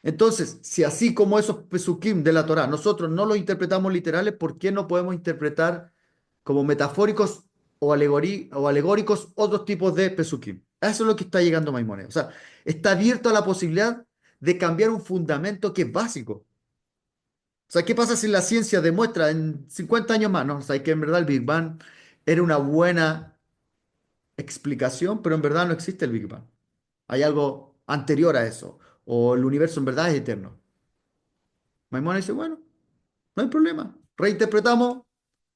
Entonces, si así como esos pesukim de la Torá nosotros no los interpretamos literales, ¿por qué no podemos interpretar como metafóricos o alegóricos otros tipos de pesukim? Eso es lo que está llegando Maimónides. O sea, está abierto a la posibilidad de cambiar un fundamento que es básico. O sea, ¿qué pasa si la ciencia demuestra en 50 años más, ¿no? O sea, que en verdad el Big Bang era una buena explicación, pero en verdad no existe el Big Bang. Hay algo anterior a eso. O el universo en verdad es eterno. Maimonides dice, bueno, no hay problema. Reinterpretamos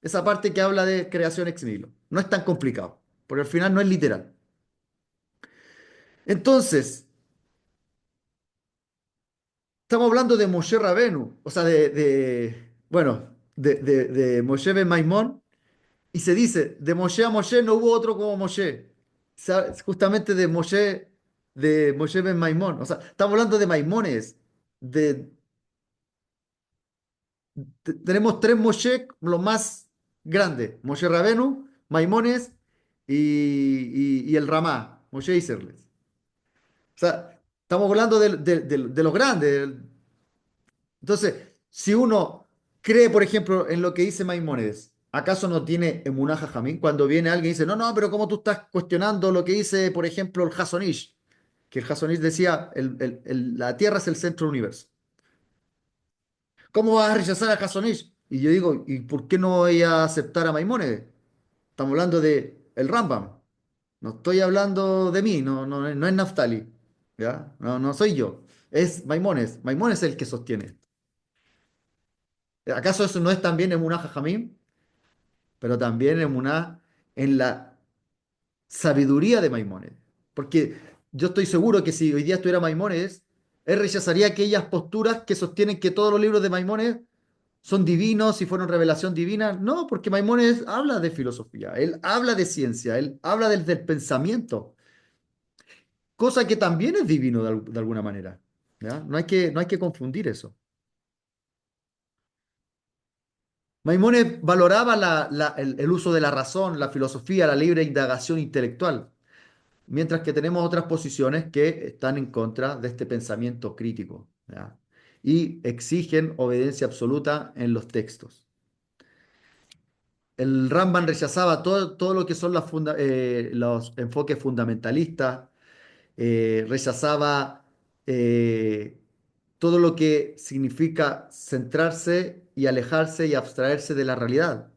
esa parte que habla de creación ex nihilo. No es tan complicado, porque al final no es literal. Entonces, estamos hablando de Moshe Rabenu, o sea, bueno, de Moshe Ben Maimón. Y se dice, de Moshe a Moshe no hubo otro como Moshe. Justamente de Moshe ben Maimón. O sea, estamos hablando de Maimones. De, Tenemos tres Moshe, los más grandes. Moshe Rabenu, Maimones y el Ramá, Moshe Isserles. O sea, estamos hablando de los grandes. Entonces, si uno cree, por ejemplo, en lo que dice Maimónides, ¿acaso no tiene emuná jajamín? Cuando viene alguien y dice, no, no, pero ¿cómo tú estás cuestionando lo que dice, por ejemplo, el Hasonish? Que el Hasonish decía, la Tierra es el centro del universo. ¿Cómo vas a rechazar a Hasonish? Y yo digo, ¿y por qué no voy a aceptar a Maimónides? Estamos hablando de el Rambam. No estoy hablando de mí, no es Naftali. ¿Ya? No soy yo. Es Maimónides. Maimónides es el que sostiene. ¿Acaso eso no es también emuná jajamim? Pero también emuná en la sabiduría de Maimónides. Porque yo estoy seguro que si hoy día estuviera Maimónides, él rechazaría aquellas posturas que sostienen que todos los libros de Maimónides son divinos y fueron revelación divina. No, porque Maimónides habla de filosofía, él habla de ciencia, él habla del pensamiento, cosa que también es divino de alguna manera. ¿Ya? No hay que confundir eso. Maimónides valoraba el uso de la razón, la filosofía, la libre indagación intelectual, mientras que tenemos otras posiciones que están en contra de este pensamiento crítico, ¿ya? Y exigen obediencia absoluta en los textos. El Rambam rechazaba todo lo que son los enfoques fundamentalistas, rechazaba eh, todo lo que significa centrarse y alejarse y abstraerse de la realidad.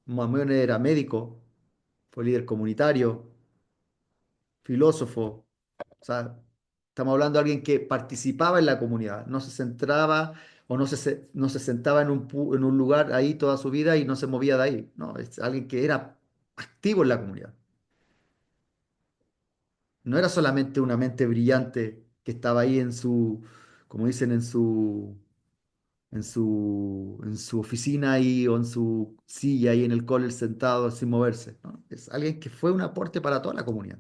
Maimónides era médico, fue líder comunitario, filósofo. O sea, estamos hablando de alguien que participaba en la comunidad, no se centraba o no se sentaba en un lugar ahí toda su vida y no se movía de ahí. No, es alguien que era activo en la comunidad. No era solamente una mente brillante que estaba ahí como dicen, en su oficina ahí o en su silla ahí en el cole sentado sin moverse, ¿no? Es alguien que fue un aporte para toda la comunidad.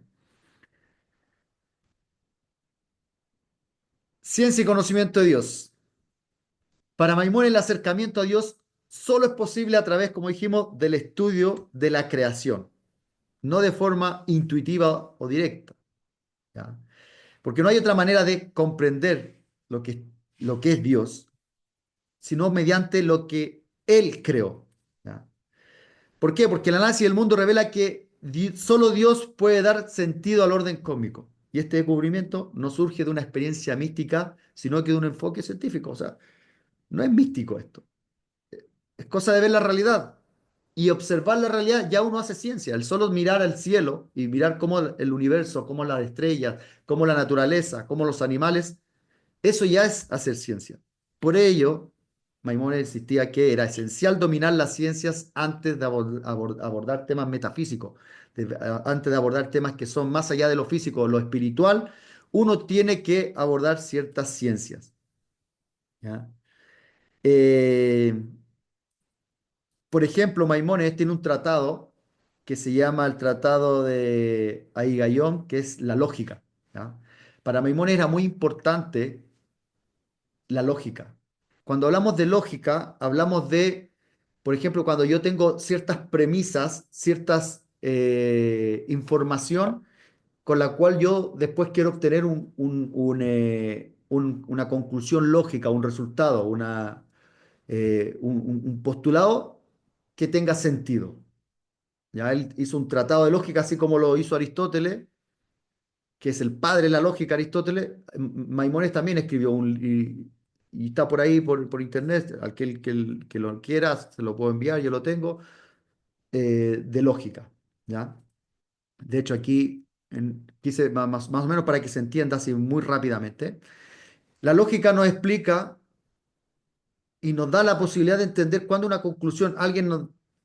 Ciencia y conocimiento de Dios. Para Maimón el acercamiento a Dios solo es posible a través, como dijimos, del estudio de la creación, no de forma intuitiva o directa, ¿ya? Porque no hay otra manera de comprender lo que es Dios, sino mediante lo que Él creó, ¿ya? ¿Por qué? Porque el análisis del mundo revela que solo Dios puede dar sentido al orden cósmico. Y este descubrimiento no surge de una experiencia mística, sino que de un enfoque científico. O sea, no es místico esto. Es cosa de ver la realidad. Y observar la realidad ya uno hace ciencia. El solo mirar al cielo y mirar cómo el universo, cómo las estrellas, cómo la naturaleza, cómo los animales, eso ya es hacer ciencia. Por ello, Maimónides insistía que era esencial dominar las ciencias antes de abordar temas metafísicos, antes de abordar temas que son más allá de lo físico, lo espiritual, uno tiene que abordar ciertas ciencias, ¿ya? Eh, por ejemplo, Maimónides tiene un tratado que se llama el Tratado de Aigaión, que es la lógica, ¿ya? Para Maimónides era muy importante la lógica. Cuando hablamos de lógica, hablamos de, por ejemplo, cuando yo tengo ciertas premisas, ciertas información con la cual yo después quiero obtener una conclusión lógica, un resultado, un postulado que tenga sentido. Ya él hizo un tratado de lógica, así como lo hizo Aristóteles, que es el padre de la lógica, Aristóteles. Maimónides también escribió y está por ahí por internet, que lo quiera, se lo puedo enviar, yo lo tengo, de lógica, ¿ya? De hecho, aquí quise más o menos para que se entienda así muy rápidamente. La lógica nos explica y nos da la posibilidad de entender cuando una conclusión,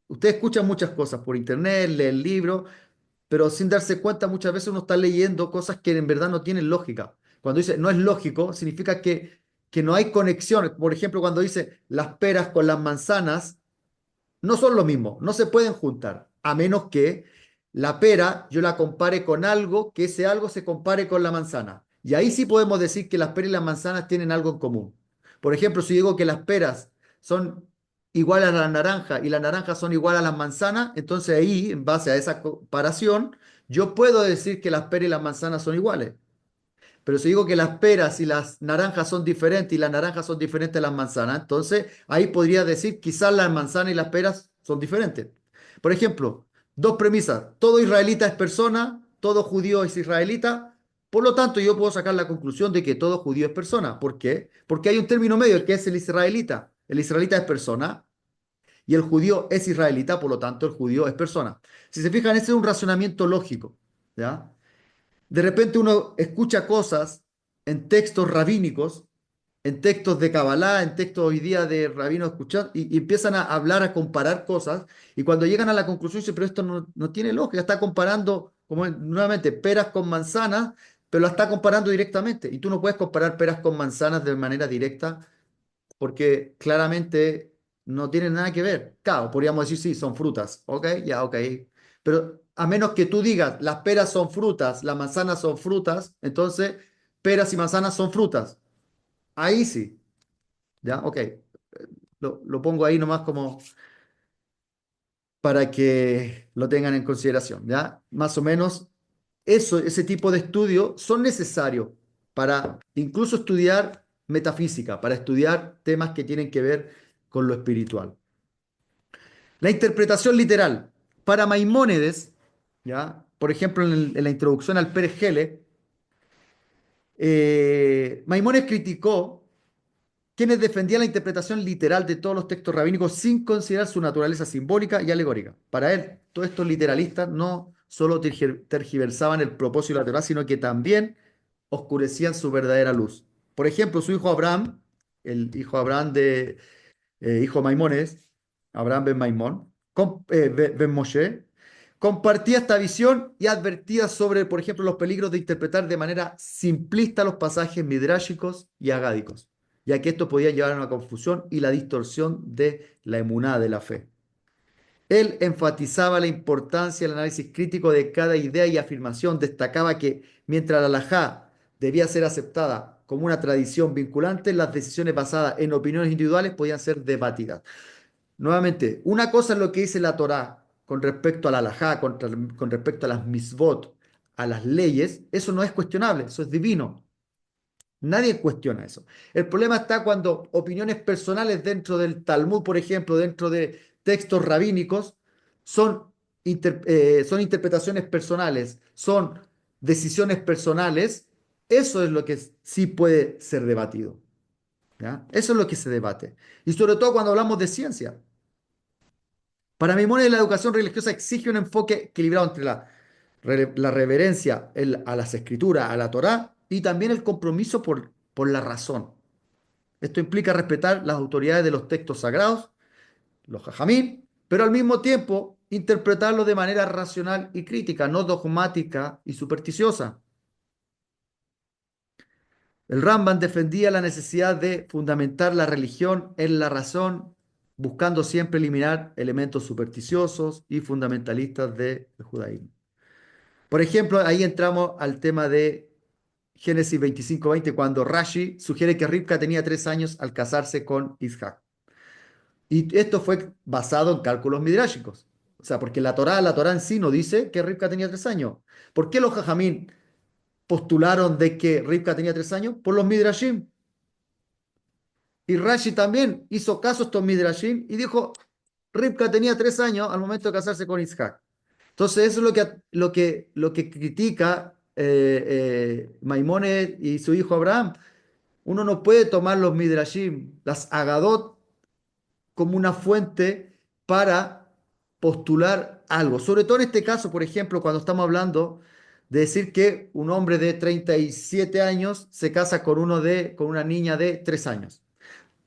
usted escucha muchas cosas por internet, lee el libro, pero sin darse cuenta muchas veces uno está leyendo cosas que en verdad no tienen lógica. Cuando dice no es lógico, significa que no hay conexión. Por ejemplo, cuando dice las peras con las manzanas, no son lo mismo, no se pueden juntar, a menos que la pera yo la compare con algo, que ese algo se compare con la manzana. Y ahí sí podemos decir que las peras y las manzanas tienen algo en común. Por ejemplo, si digo que las peras son iguales a la naranja y las naranjas son iguales a las manzanas, entonces ahí, en base a esa comparación, yo puedo decir que las peras y las manzanas son iguales. Pero si digo que las peras y las naranjas son diferentes y las naranjas son diferentes a las manzanas, entonces ahí podría decir quizás las manzanas y las peras son diferentes. Por ejemplo, dos premisas. Todo israelita es persona, todo judío es israelita. Por lo tanto, yo puedo sacar la conclusión de que todo judío es persona. ¿Por qué? Porque hay un término medio que es el israelita. El israelita es persona y el judío es israelita, por lo tanto, el judío es persona. Si se fijan, ese es un razonamiento lógico, ¿ya? De repente uno escucha cosas en textos rabínicos, en textos de Kabbalah, en textos hoy día de rabinos escuchar, y empiezan a hablar, a comparar cosas, y cuando llegan a la conclusión dicen, pero esto no tiene lógica, está comparando, como nuevamente, peras con manzanas, pero la está comparando directamente, y tú no puedes comparar peras con manzanas de manera directa porque claramente no tienen nada que ver. Claro, podríamos decir, sí, son frutas, ok, ya, ok. Pero a menos que tú digas, las peras son frutas, las manzanas son frutas, entonces peras y manzanas son frutas. Ahí sí, ya, ok. Lo pongo ahí nomás como para que lo tengan en consideración, ya. Más o menos ese tipo de estudios son necesarios para incluso estudiar metafísica, para estudiar temas que tienen que ver con lo espiritual. La interpretación literal. Para Maimónides, ¿ya? Por ejemplo, en la introducción al Pérez Gele, Maimónides criticó quienes defendían la interpretación literal de todos los textos rabínicos sin considerar su naturaleza simbólica y alegórica. Para él, todos estos literalistas no solo tergiversaban el propósito de la Torá, sino que también oscurecían su verdadera luz. Por ejemplo, su hijo Abraham, el hijo Abraham hijo Maimónides, Abraham ben Maimón, ben Moshe, compartía esta visión y advertía sobre, por ejemplo, los peligros de interpretar de manera simplista los pasajes midráshicos y agádicos. ya que esto podía llevar a una confusión y la distorsión de la emuná, de la fe. Él enfatizaba la importancia del análisis crítico de cada idea y afirmación, destacaba que mientras la halajá debía ser aceptada como una tradición vinculante, las decisiones basadas en opiniones individuales podían ser debatidas. Nuevamente, una cosa es lo que dice la Torá con respecto a la halajá, con respecto a las misbot, a las leyes, eso no es cuestionable, eso es divino. Nadie cuestiona eso. El problema está cuando opiniones personales dentro del Talmud, por ejemplo, dentro de textos rabínicos, son, son interpretaciones personales, son decisiones personales. Eso es lo que sí puede ser debatido. ¿Ya? Eso es lo que se debate. Y sobre todo cuando hablamos de ciencia. Para Maimónides, la educación religiosa exige un enfoque equilibrado entre la reverencia a las escrituras, a la Torá, y también el compromiso por la razón. Esto implica respetar las autoridades de los textos sagrados, los jajamín, pero al mismo tiempo interpretarlos de manera racional y crítica, no dogmática y supersticiosa. El Rambam defendía la necesidad de fundamentar la religión en la razón, buscando siempre eliminar elementos supersticiosos y fundamentalistas del judaísmo. Por ejemplo, ahí entramos al tema de Génesis 25:20, cuando Rashi sugiere que Rivka tenía 3 años al casarse con Isaac. Y esto fue basado en cálculos midráshicos. O sea, porque la Torá en sí no dice que Rivka tenía 3 años. ¿Por qué los jajamín postularon de que Rivka tenía 3 años? Por los midrashim. Y Rashi también hizo caso a estos midrashim y dijo, Rivka tenía 3 años al momento de casarse con Isaac. Entonces, eso es lo que critica Maimónides y su hijo Abraham. Uno no puede tomar los midrashim, las agadot, como una fuente para postular algo. Sobre todo en este caso, por ejemplo, cuando estamos hablando de decir que un hombre de 37 años se casa con una niña de 3 años.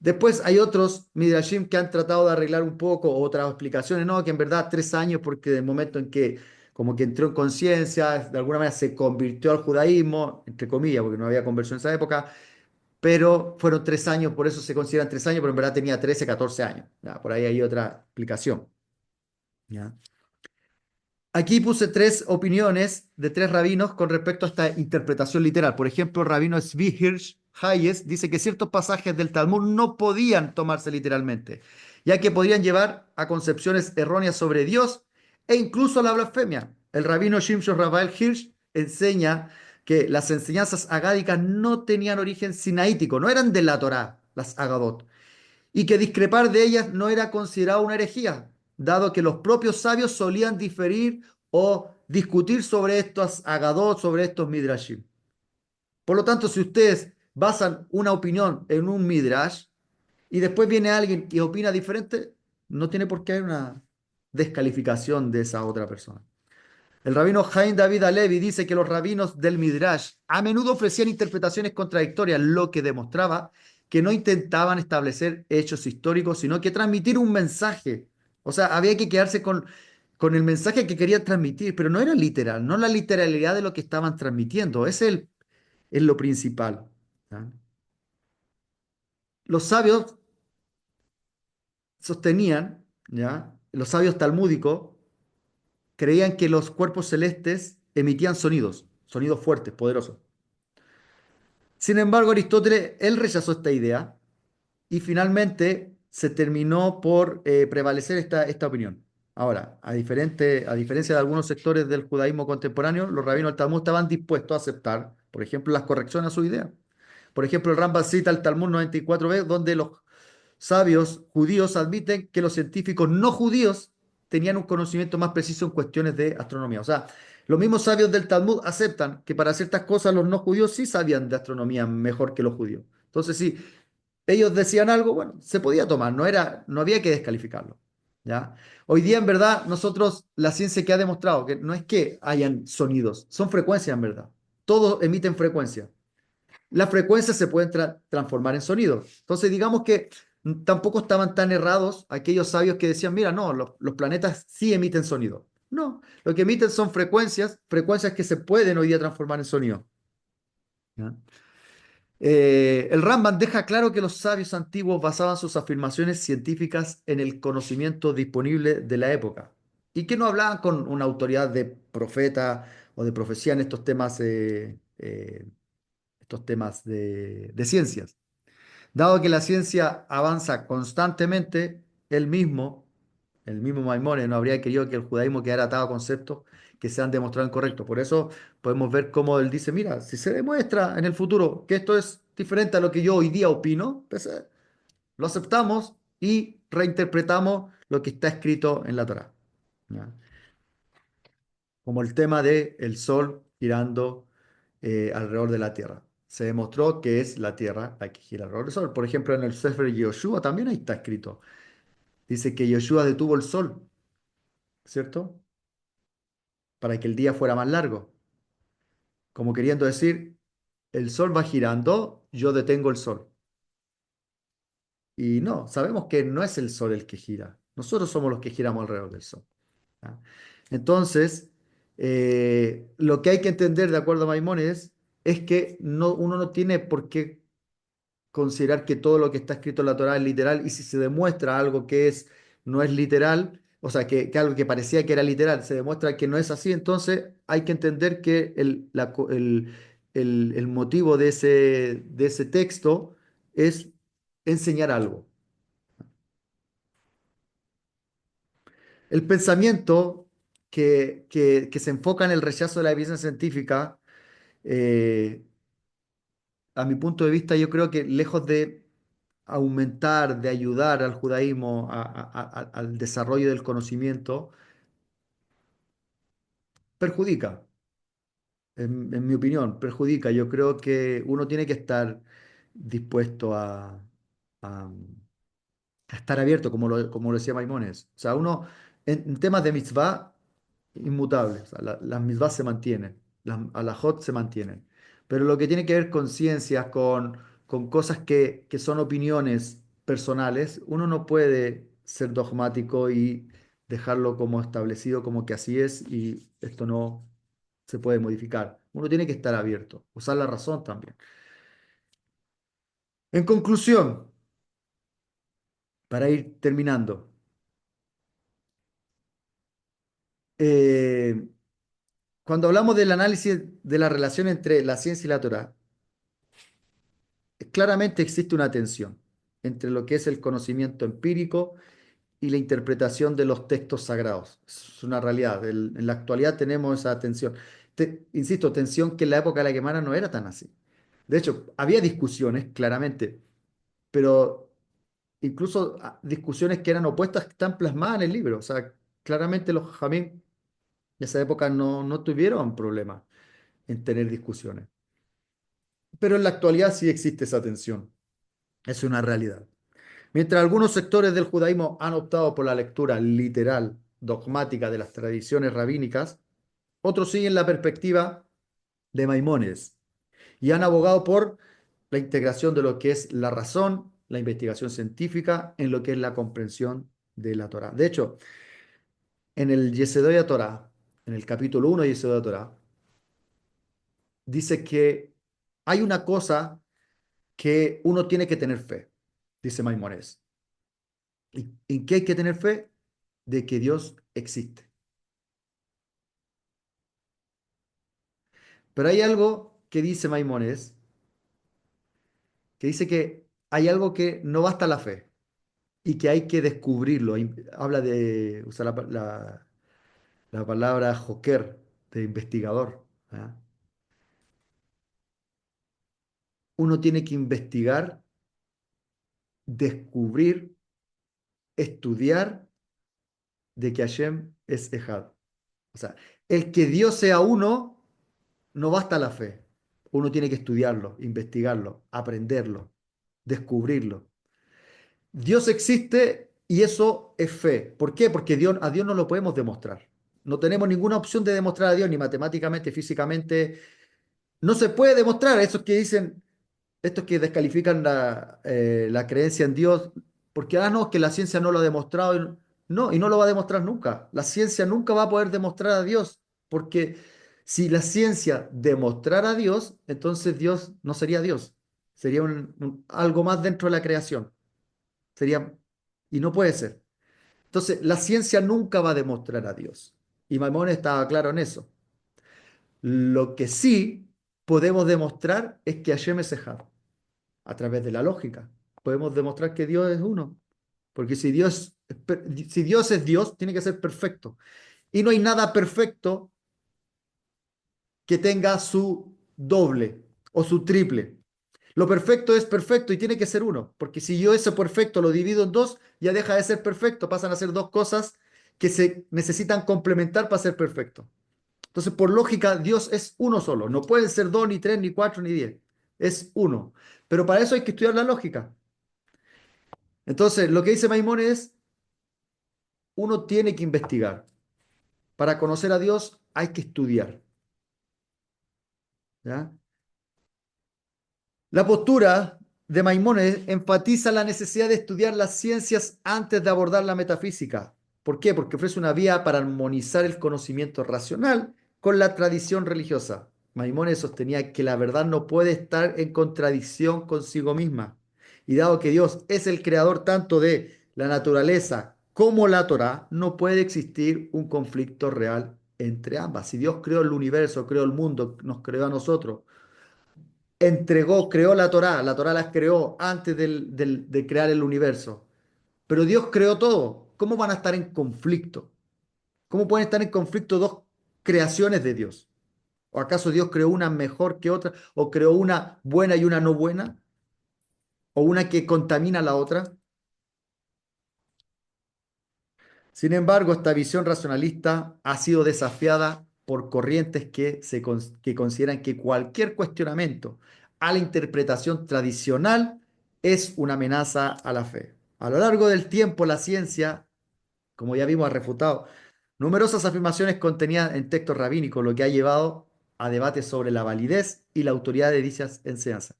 Después hay otros Midrashim que han tratado de arreglar un poco otras explicaciones, no, que en verdad 3 años porque del momento en que como que entró en conciencia, de alguna manera se convirtió al judaísmo, entre comillas, porque no había conversión en esa época, pero fueron 3 años, por eso se consideran 3 años, pero en verdad tenía 13, 14 años. Ya, por ahí hay otra explicación. ¿Ya? Aquí puse 3 opiniones de 3 rabinos con respecto a esta interpretación literal. Por ejemplo, el rabino Zvi Hirsch Hayes dice que ciertos pasajes del Talmud no podían tomarse literalmente, ya que podrían llevar a concepciones erróneas sobre Dios e incluso a la blasfemia. El rabino Shimshon Rafael Hirsch enseña que las enseñanzas agádicas no tenían origen sinaítico, no eran de la Torá, las agadot, y que discrepar de ellas no era considerado una herejía, dado que los propios sabios solían diferir o discutir sobre estos agadot, sobre estos midrashim. Por lo tanto, si ustedes basan una opinión en un midrash y después viene alguien y opina diferente, no tiene por qué haber una descalificación de esa otra persona. El rabino Haim David Alevi dice que los rabinos del Midrash a menudo ofrecían interpretaciones contradictorias, lo que demostraba que no intentaban establecer hechos históricos, sino que transmitir un mensaje. O sea, había que quedarse con el mensaje que querían transmitir, pero no era literal, no la literalidad de lo que estaban transmitiendo. Es lo principal. ¿Ya? Los sabios sostenían, ¿ya? Los sabios talmúdicos creían que los cuerpos celestes emitían sonidos, sonidos fuertes, poderosos. Sin embargo, Aristóteles, él rechazó esta idea y finalmente se terminó por prevalecer esta opinión. Ahora, a diferencia de algunos sectores del judaísmo contemporáneo, los rabinos del Talmud estaban dispuestos a aceptar, por ejemplo, las correcciones a su idea. Por ejemplo, el Rambam cita el Talmud 94b, donde los sabios judíos admiten que los científicos no judíos tenían un conocimiento más preciso en cuestiones de astronomía. O sea, los mismos sabios del Talmud aceptan que para ciertas cosas los no judíos sí sabían de astronomía mejor que los judíos. Entonces, si ellos decían algo, bueno, se podía tomar, no había que descalificarlo. ¿Ya? Hoy día, en verdad, nosotros, la ciencia que ha demostrado que no es que hayan sonidos, son frecuencias, en verdad. Todos emiten frecuencias. Las frecuencias se pueden transformar en sonido. Entonces, digamos que tampoco estaban tan errados aquellos sabios que decían, mira, no, los planetas sí emiten sonido. No, lo que emiten son frecuencias, frecuencias que se pueden hoy día transformar en sonido. ¿Ya? El Rambam deja claro que los sabios antiguos basaban sus afirmaciones científicas en el conocimiento disponible de la época y que no hablaban con una autoridad de profeta o de profecía en estos temas de ciencias. Dado que la ciencia avanza constantemente, él mismo, el mismo Maimónides, no habría querido que el judaísmo quedara atado a conceptos que se han demostrado incorrectos. Por eso podemos ver cómo él dice, mira, si se demuestra en el futuro que esto es diferente a lo que yo hoy día opino, pues, lo aceptamos y reinterpretamos lo que está escrito en la Torá. ¿Ya? Como el tema de el sol girando alrededor de la Tierra. Se demostró que es la Tierra la que gira alrededor del Sol. Por ejemplo, en el Sefer Yoshua también ahí está escrito. Dice que Yoshua detuvo el Sol, ¿cierto? Para que el día fuera más largo. Como queriendo decir, el Sol va girando, yo detengo el Sol. Y no, sabemos que no es el Sol el que gira. Nosotros somos los que giramos alrededor del Sol. ¿Ya? Entonces, lo que hay que entender, de acuerdo a Maimónides, es que uno no tiene por qué considerar que todo lo que está escrito en la Torá es literal y si se demuestra algo que no es literal, o sea, que algo que parecía que era literal, se demuestra que no es así, entonces hay que entender que el motivo de ese texto es enseñar algo. El pensamiento que se enfoca en el rechazo de la evidencia científica, eh, a mi punto de vista, yo creo que lejos de aumentar, de ayudar al judaísmo al desarrollo del conocimiento, perjudica, en mi opinión, perjudica. Yo creo que uno tiene que estar dispuesto a- a estar abierto, como lo decía Maimónides. O sea, uno, en temas de mitzvah, inmutables, o sea, las mitzvahs se mantienen, las alajot se mantienen. Pero lo que tiene que ver con ciencias, con cosas que son opiniones personales, uno no puede ser dogmático y dejarlo como establecido, como que así es y esto no se puede modificar. Uno tiene que estar abierto, usar la razón también. En conclusión, para ir terminando, eh, cuando hablamos del análisis de la relación entre la ciencia y la Torah, claramente existe una tensión entre lo que es el conocimiento empírico y la interpretación de los textos sagrados. Es una realidad. En la actualidad tenemos esa tensión. Insisto, tensión que en la época de la Guemara no era tan así. De hecho, había discusiones, claramente, pero incluso discusiones que eran opuestas están plasmadas en el libro. O sea, claramente los jamín de esa época no tuvieron problemas en tener discusiones. Pero en la actualidad sí existe esa tensión. Es una realidad. Mientras algunos sectores del judaísmo han optado por la lectura literal, dogmática de las tradiciones rabínicas, otros siguen la perspectiva de Maimónides y han abogado por la integración de lo que es la razón, la investigación científica, en lo que es la comprensión de la Torá. De hecho, en el Yesedoya Torá, en el capítulo 1 de Yesedoya Torá, dice que hay una cosa que uno tiene que tener fe, dice Maimónides. ¿Y en qué hay que tener fe? De que Dios existe. Pero hay algo que dice Maimónides, que dice que hay algo que no basta la fe y que hay que descubrirlo. Habla de, usa la palabra joker, de investigador. ¿Ah? Uno tiene que investigar, descubrir, estudiar de que Hashem es Ejad. O sea, el que Dios sea uno, no basta la fe. Uno tiene que estudiarlo, investigarlo, aprenderlo, descubrirlo. Dios existe y eso es fe. ¿Por qué? Porque a Dios no lo podemos demostrar. No tenemos ninguna opción de demostrar a Dios, ni matemáticamente, físicamente. No se puede demostrar. Esos que dicen, estos que descalifican la creencia en Dios, porque, no, que la ciencia no lo ha demostrado. No, y no lo va a demostrar nunca. La ciencia nunca va a poder demostrar a Dios, porque si la ciencia demostrara a Dios, entonces Dios no sería Dios. sería algo más dentro de la creación, sería, y no puede ser. Entonces, la ciencia nunca va a demostrar a Dios. Y Maimónides estaba claro en eso. Lo que sí podemos demostrar es que Hashem es Ejad, a través de la lógica. Podemos demostrar que Dios es uno. Porque si Dios es Dios, tiene que ser perfecto. Y no hay nada perfecto que tenga su doble o su triple. Lo perfecto es perfecto y tiene que ser uno, porque si yo ese perfecto lo divido en dos, ya deja de ser perfecto, pasan a ser dos cosas que se necesitan complementar para ser perfecto. Entonces, por lógica, Dios es uno solo, no pueden ser dos, ni tres, ni cuatro, ni 10, es uno. Pero para eso hay que estudiar la lógica. Entonces, lo que dice Maimónides es, uno tiene que investigar. Para conocer a Dios hay que estudiar. ¿Ya? La postura de Maimónides enfatiza la necesidad de estudiar las ciencias antes de abordar la metafísica. ¿Por qué? Porque ofrece una vía para armonizar el conocimiento racional con la tradición religiosa. Maimónides sostenía que la verdad no puede estar en contradicción consigo misma. Y dado que Dios es el creador tanto de la naturaleza como la Torá, no puede existir un conflicto real entre ambas. Si Dios creó el universo, creó el mundo, nos creó a nosotros, creó la Torá las creó antes de crear el universo. Pero Dios creó todo. ¿Cómo van a estar en conflicto? ¿Cómo pueden estar en conflicto dos creaciones de Dios? ¿O acaso Dios creó una mejor que otra? ¿O creó una buena y una no buena? ¿O una que contamina a la otra? Sin embargo, esta visión racionalista ha sido desafiada por corrientes que consideran que cualquier cuestionamiento a la interpretación tradicional es una amenaza a la fe. A lo largo del tiempo, la ciencia, como ya vimos, ha refutado numerosas afirmaciones contenidas en textos rabínicos, lo que ha llevado a debates sobre la validez y la autoridad de dichas enseñanzas.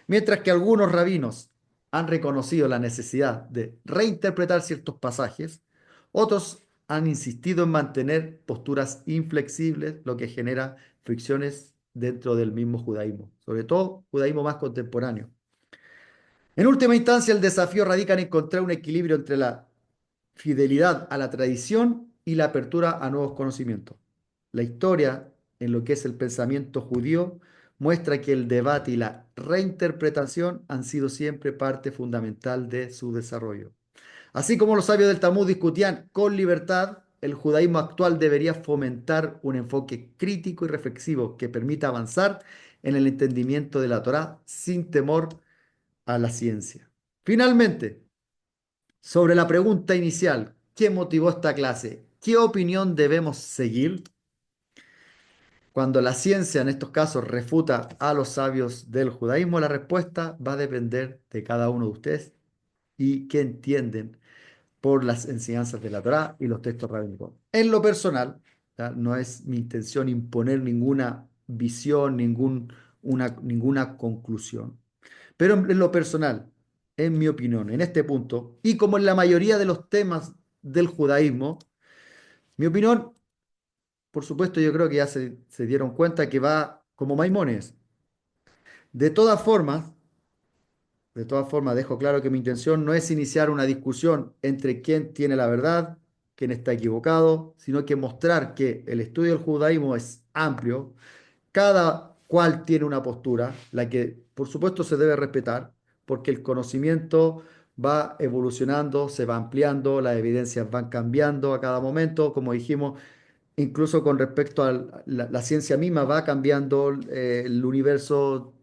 Mientras que algunos rabinos han reconocido la necesidad de reinterpretar ciertos pasajes, otros han insistido en mantener posturas inflexibles, lo que genera fricciones dentro del mismo judaísmo, sobre todo judaísmo más contemporáneo. En última instancia, el desafío radica en encontrar un equilibrio entre la fidelidad a la tradición y la apertura a nuevos conocimientos. La historia, en lo que es el pensamiento judío, muestra que el debate y la reinterpretación han sido siempre parte fundamental de su desarrollo. Así como los sabios del Talmud discutían con libertad, el judaísmo actual debería fomentar un enfoque crítico y reflexivo que permita avanzar en el entendimiento de la Torá sin temor a la ciencia. Finalmente, sobre la pregunta inicial, ¿qué motivó esta clase? ¿Qué opinión debemos seguir? Cuando la ciencia en estos casos refuta a los sabios del judaísmo, la respuesta va a depender de cada uno de ustedes y qué entienden por las enseñanzas de la Torá y los textos rabínicos. En lo personal, ¿ya? No es mi intención imponer ninguna visión, ninguna conclusión. Pero en lo personal, en mi opinión, en este punto, y como en la mayoría de los temas del judaísmo, mi opinión, por supuesto, yo creo que ya se dieron cuenta que va como Maimónides. De todas formas, de todas formas, dejo claro que mi intención no es iniciar una discusión entre quién tiene la verdad, quién está equivocado, sino que mostrar que el estudio del judaísmo es amplio, cada cual tiene una postura, la que por supuesto se debe respetar, porque el conocimiento va evolucionando, se va ampliando, las evidencias van cambiando a cada momento, como dijimos, incluso con respecto a la ciencia misma va cambiando, el universo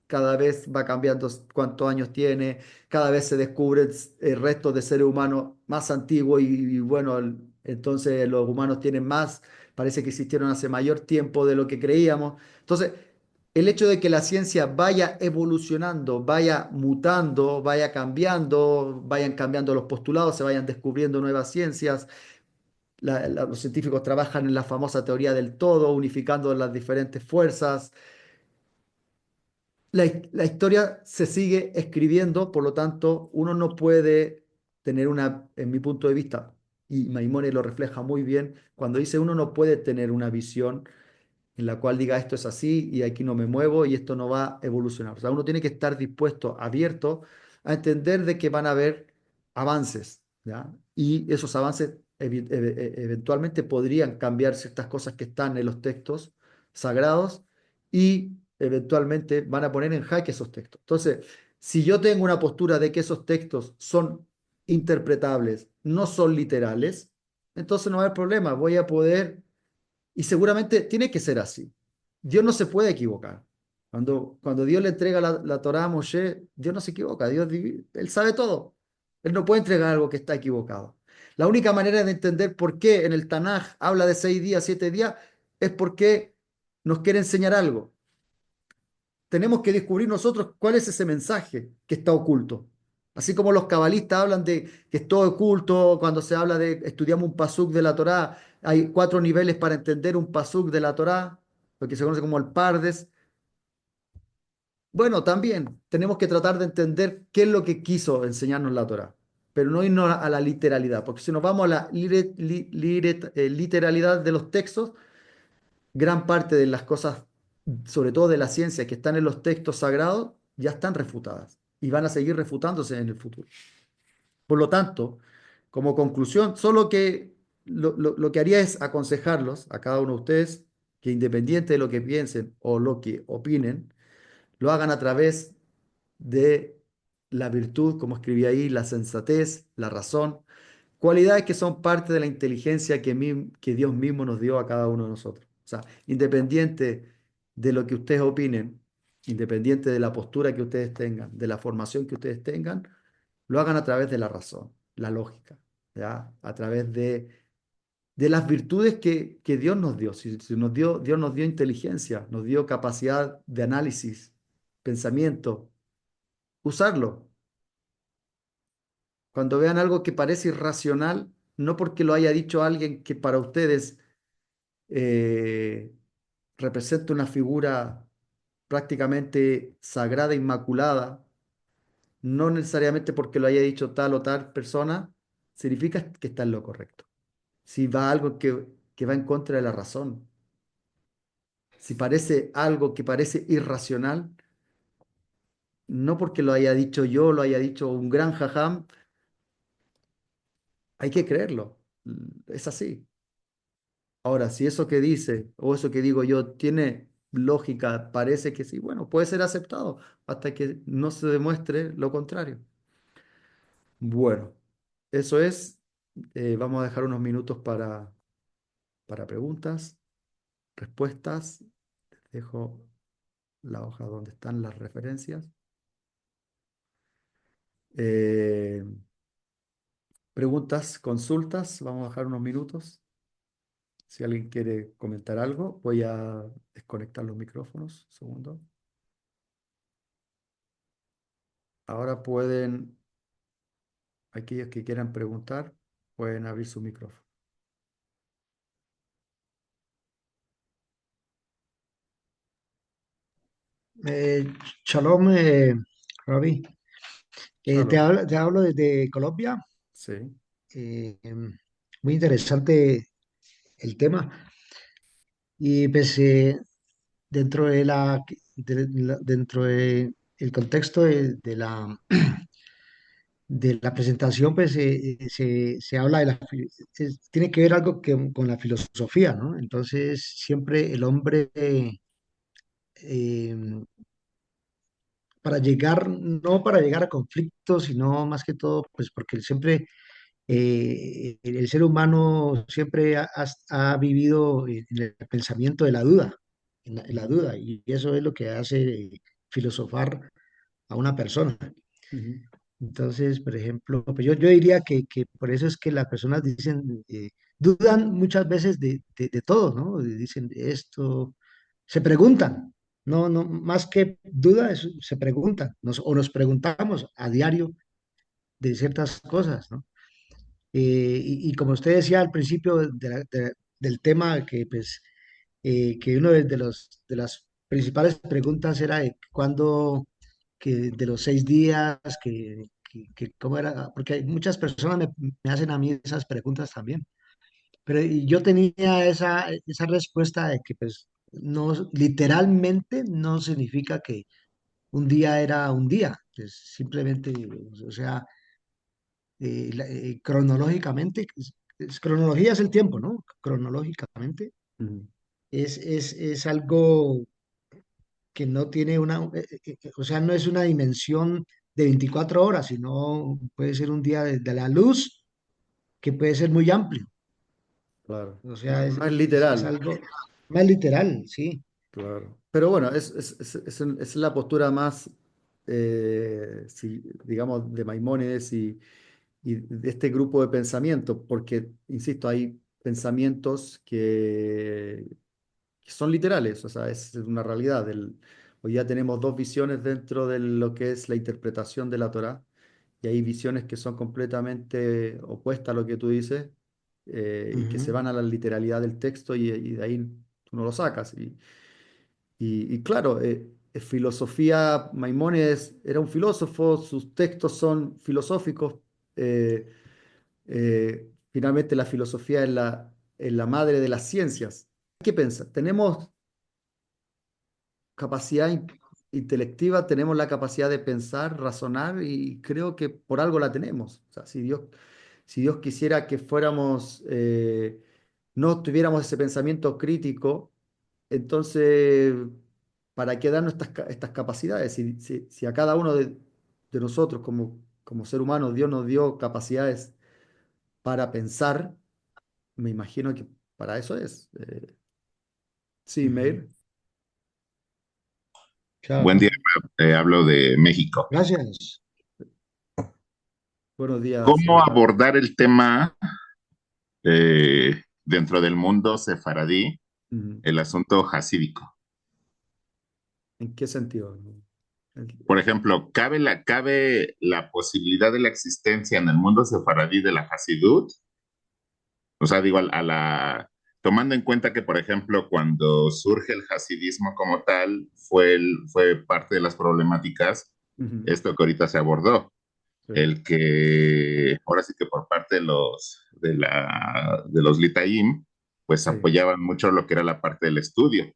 cada vez va cambiando cuántos años tiene, cada vez se descubren restos de seres humanos más antiguos y bueno, entonces los humanos tienen más, parece que existieron hace mayor tiempo de lo que creíamos. Entonces, el hecho de que la ciencia vaya evolucionando, vaya mutando, vaya cambiando, vayan cambiando los postulados, se vayan descubriendo nuevas ciencias, los científicos trabajan en la famosa teoría del todo, unificando las diferentes fuerzas, la historia se sigue escribiendo, por lo tanto, uno no puede tener en mi punto de vista, y Maimónides lo refleja muy bien, cuando dice uno no puede tener una visión en la cual diga esto es así y aquí no me muevo y esto no va a evolucionar. O sea, uno tiene que estar dispuesto, abierto a entender de que van a haber avances, ¿ya? Y esos avances eventualmente podrían cambiar ciertas cosas que están en los textos sagrados y eventualmente van a poner en jaque esos textos. Entonces, si yo tengo una postura de que esos textos son interpretables, no son literales, entonces no va a haber problema, voy a poder, y seguramente tiene que ser así. Dios no se puede equivocar. Cuando Dios le entrega la Torá a Moshe, Dios no se equivoca, Él sabe todo. Él no puede entregar algo que está equivocado. La única manera de entender por qué en el Tanaj habla de 6 días, 7 días, es porque nos quiere enseñar algo. Tenemos que descubrir nosotros cuál es ese mensaje que está oculto. Así como los cabalistas hablan de que es todo oculto, cuando se habla de estudiamos un pasuk de la Torá, hay 4 niveles para entender un pasuk de la Torá, lo que se conoce como el Pardes. Bueno, también tenemos que tratar de entender qué es lo que quiso enseñarnos la Torá, pero no irnos a la literalidad, porque si nos vamos a la literalidad de los textos, gran parte de las cosas, sobre todo de la ciencia, que están en los textos sagrados, ya están refutadas y van a seguir refutándose en el futuro. Por lo tanto, como conclusión, solo que lo que haría es aconsejarlos a cada uno de ustedes que independiente de lo que piensen o lo que opinen, lo hagan a través de la virtud, como escribí ahí, la sensatez, la razón, cualidades que son parte de la inteligencia que Dios mismo nos dio a cada uno de nosotros. O sea, independiente de lo que ustedes opinen, independiente de la postura que ustedes tengan, de la formación que ustedes tengan, lo hagan a través de la razón, la lógica, ¿ya? A través de las virtudes que Dios nos dio. Si Dios nos dio inteligencia, nos dio capacidad de análisis, pensamiento, usarlo. Cuando vean algo que parece irracional, no porque lo haya dicho alguien que para ustedes eh, representa una figura prácticamente sagrada, inmaculada, no necesariamente porque lo haya dicho tal o tal persona, significa que está en lo correcto. Si va algo que va en contra de la razón, si parece algo que parece irracional, no porque lo haya dicho yo, lo haya dicho un gran jajam, hay que creerlo. Es así. Ahora, si eso que dice o eso que digo yo tiene lógica, parece que sí, bueno, puede ser aceptado hasta que no se demuestre lo contrario. Bueno, eso es. Vamos a dejar unos minutos para preguntas, respuestas. Dejo la hoja donde están las referencias. Eh, Preguntas, consultas. Vamos a dejar unos minutos. Si alguien quiere comentar algo, voy a desconectar los micrófonos. Un segundo. Ahora pueden, aquellos que quieran preguntar, pueden abrir su micrófono. Eh, Shalom, Ravi. Shalom. Te hablo desde Colombia. Sí. Muy interesante el tema. Y pues dentro de dentro de el contexto de la presentación, pues se habla de tiene que ver algo con la filosofía, ¿no? Entonces, siempre el hombre, eh, para llegar, no para llegar a conflictos, sino más que todo, pues porque siempre el ser humano siempre ha vivido en el pensamiento de la duda, en la Ujú, duda, y eso es lo que hace filosofar a una persona. ujú, Entonces, por ejemplo, pues yo diría que por eso es que las personas dicen, dudan muchas veces de todo, ¿no? Dicen esto, se preguntan, no, más que duda, se preguntan, o nos preguntamos a diario de ciertas cosas, ¿no? Y como usted decía al principio del tema, que pues que uno de las principales preguntas era de cuándo, que de los 6 días, que cómo era, porque hay muchas personas me hacen a mí esas preguntas también. Pero y yo tenía esa respuesta de que pues no, literalmente no significa que un día era un día, pues simplemente, o sea, cronológicamente, cronología es el tiempo, ¿no? Cronológicamente Ujú. es algo que no tiene o sea, no es una dimensión de 24 horas, sino puede ser un día de la luz que puede ser muy amplio. Claro. O No, sea, no es es literal, algo más literal, sí. claro. Pero bueno, es la postura más, digamos, de Maimónides y de este grupo de pensamiento, porque, insisto, hay pensamientos que son literales, o sea, es una realidad. Hoy ya tenemos dos visiones dentro de lo que es la interpretación de la Torá, y hay visiones que son completamente opuestas a lo que tú dices, y que se Ujú, van a la literalidad del texto y de ahí tú no lo sacas. Y claro, filosofía, Maimónides era un filósofo, sus textos son filosóficos. eh, Finalmente la filosofía es la madre de las ciencias. ¿Qué piensas? ¿Tenemos capacidad intelectiva, tenemos la capacidad de pensar, razonar y creo que por algo la tenemos? O sea, si Dios quisiera que fuéramos, no tuviéramos ese pensamiento crítico, entonces, ¿para qué darnos estas capacidades? Si a cada uno de nosotros como ser humano Dios nos dio capacidades para pensar, me imagino que para eso es. Sí, ujú. Meir. Buen día, Claro. hablo de México. Gracias. Buenos días, ¿Cómo Meir. abordar el tema dentro del mundo sefaradí, Mm, el asunto hasídico? ¿En qué sentido? Por ejemplo, ¿cabe la posibilidad de la existencia en el mundo sefaradí de la Hasidut? O sea, digo, tomando en cuenta que, por ejemplo, cuando surge el hasidismo como tal, fue parte de las problemáticas, Ujú, esto que ahorita se abordó, sí, el que ahora sí que por parte de los Litaim, pues sí. apoyaban mucho lo que era la parte del estudio.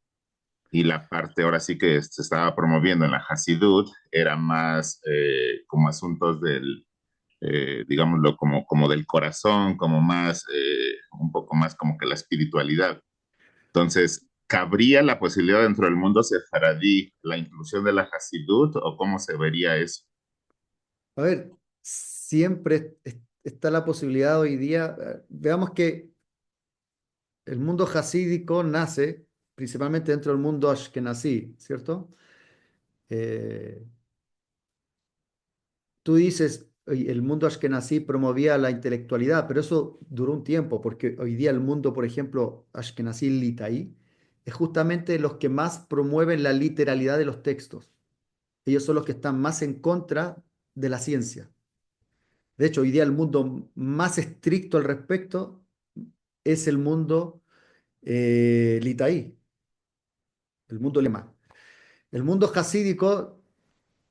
Y la parte ahora sí que se estaba promoviendo en la Hasidut era más como asuntos digámoslo, como del corazón, como más, un poco más como que la espiritualidad. Entonces, ¿cabría la posibilidad dentro del mundo sefaradí la inclusión de la Hasidut o cómo se vería eso? A ver, siempre está la posibilidad hoy día. Veamos que el mundo jasídico nace principalmente dentro del mundo ashkenazí, ¿cierto? Eh, Tú dices, "Oye, el mundo ashkenazí promovía la intelectualidad, pero eso duró un tiempo, porque hoy día el mundo, por ejemplo, ashkenazí litaí, es justamente los que más promueven la literalidad de los textos. Ellos son los que están más en contra de la ciencia. De hecho, hoy día el mundo más estricto al respecto es el mundo litaí, el mundo lema. El mundo jasídico,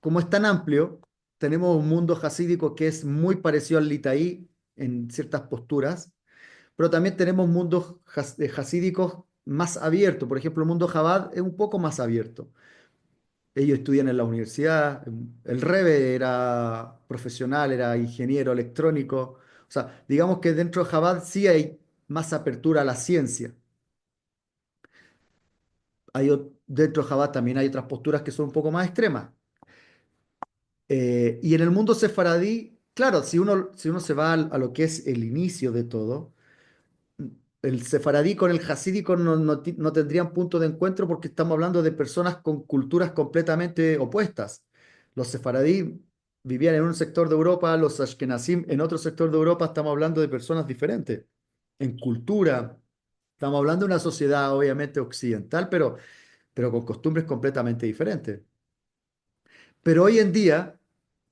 como es tan amplio, tenemos un mundo jasídico que es muy parecido al litaí en ciertas posturas, pero también tenemos mundos jasídicos más abiertos. Por ejemplo, el mundo Chabad es un poco más abierto. Ellos estudian en la universidad, el Rebe era profesional, era ingeniero electrónico. O sea, digamos que dentro de Chabad sí hay más apertura a la ciencia. Dentro de Chabad también hay otras posturas que son un poco más extremas. Y en el mundo sefaradí, claro, si uno se va a lo que es el inicio de todo, el sefaradí con el jasídico no tendrían punto de encuentro porque estamos hablando de personas con culturas completamente opuestas. Los sefaradí vivían en un sector de Europa, los ashkenazim en otro sector de Europa, estamos hablando de personas diferentes. En cultura, estamos hablando de una sociedad obviamente occidental, pero con costumbres completamente diferentes. Pero hoy en día,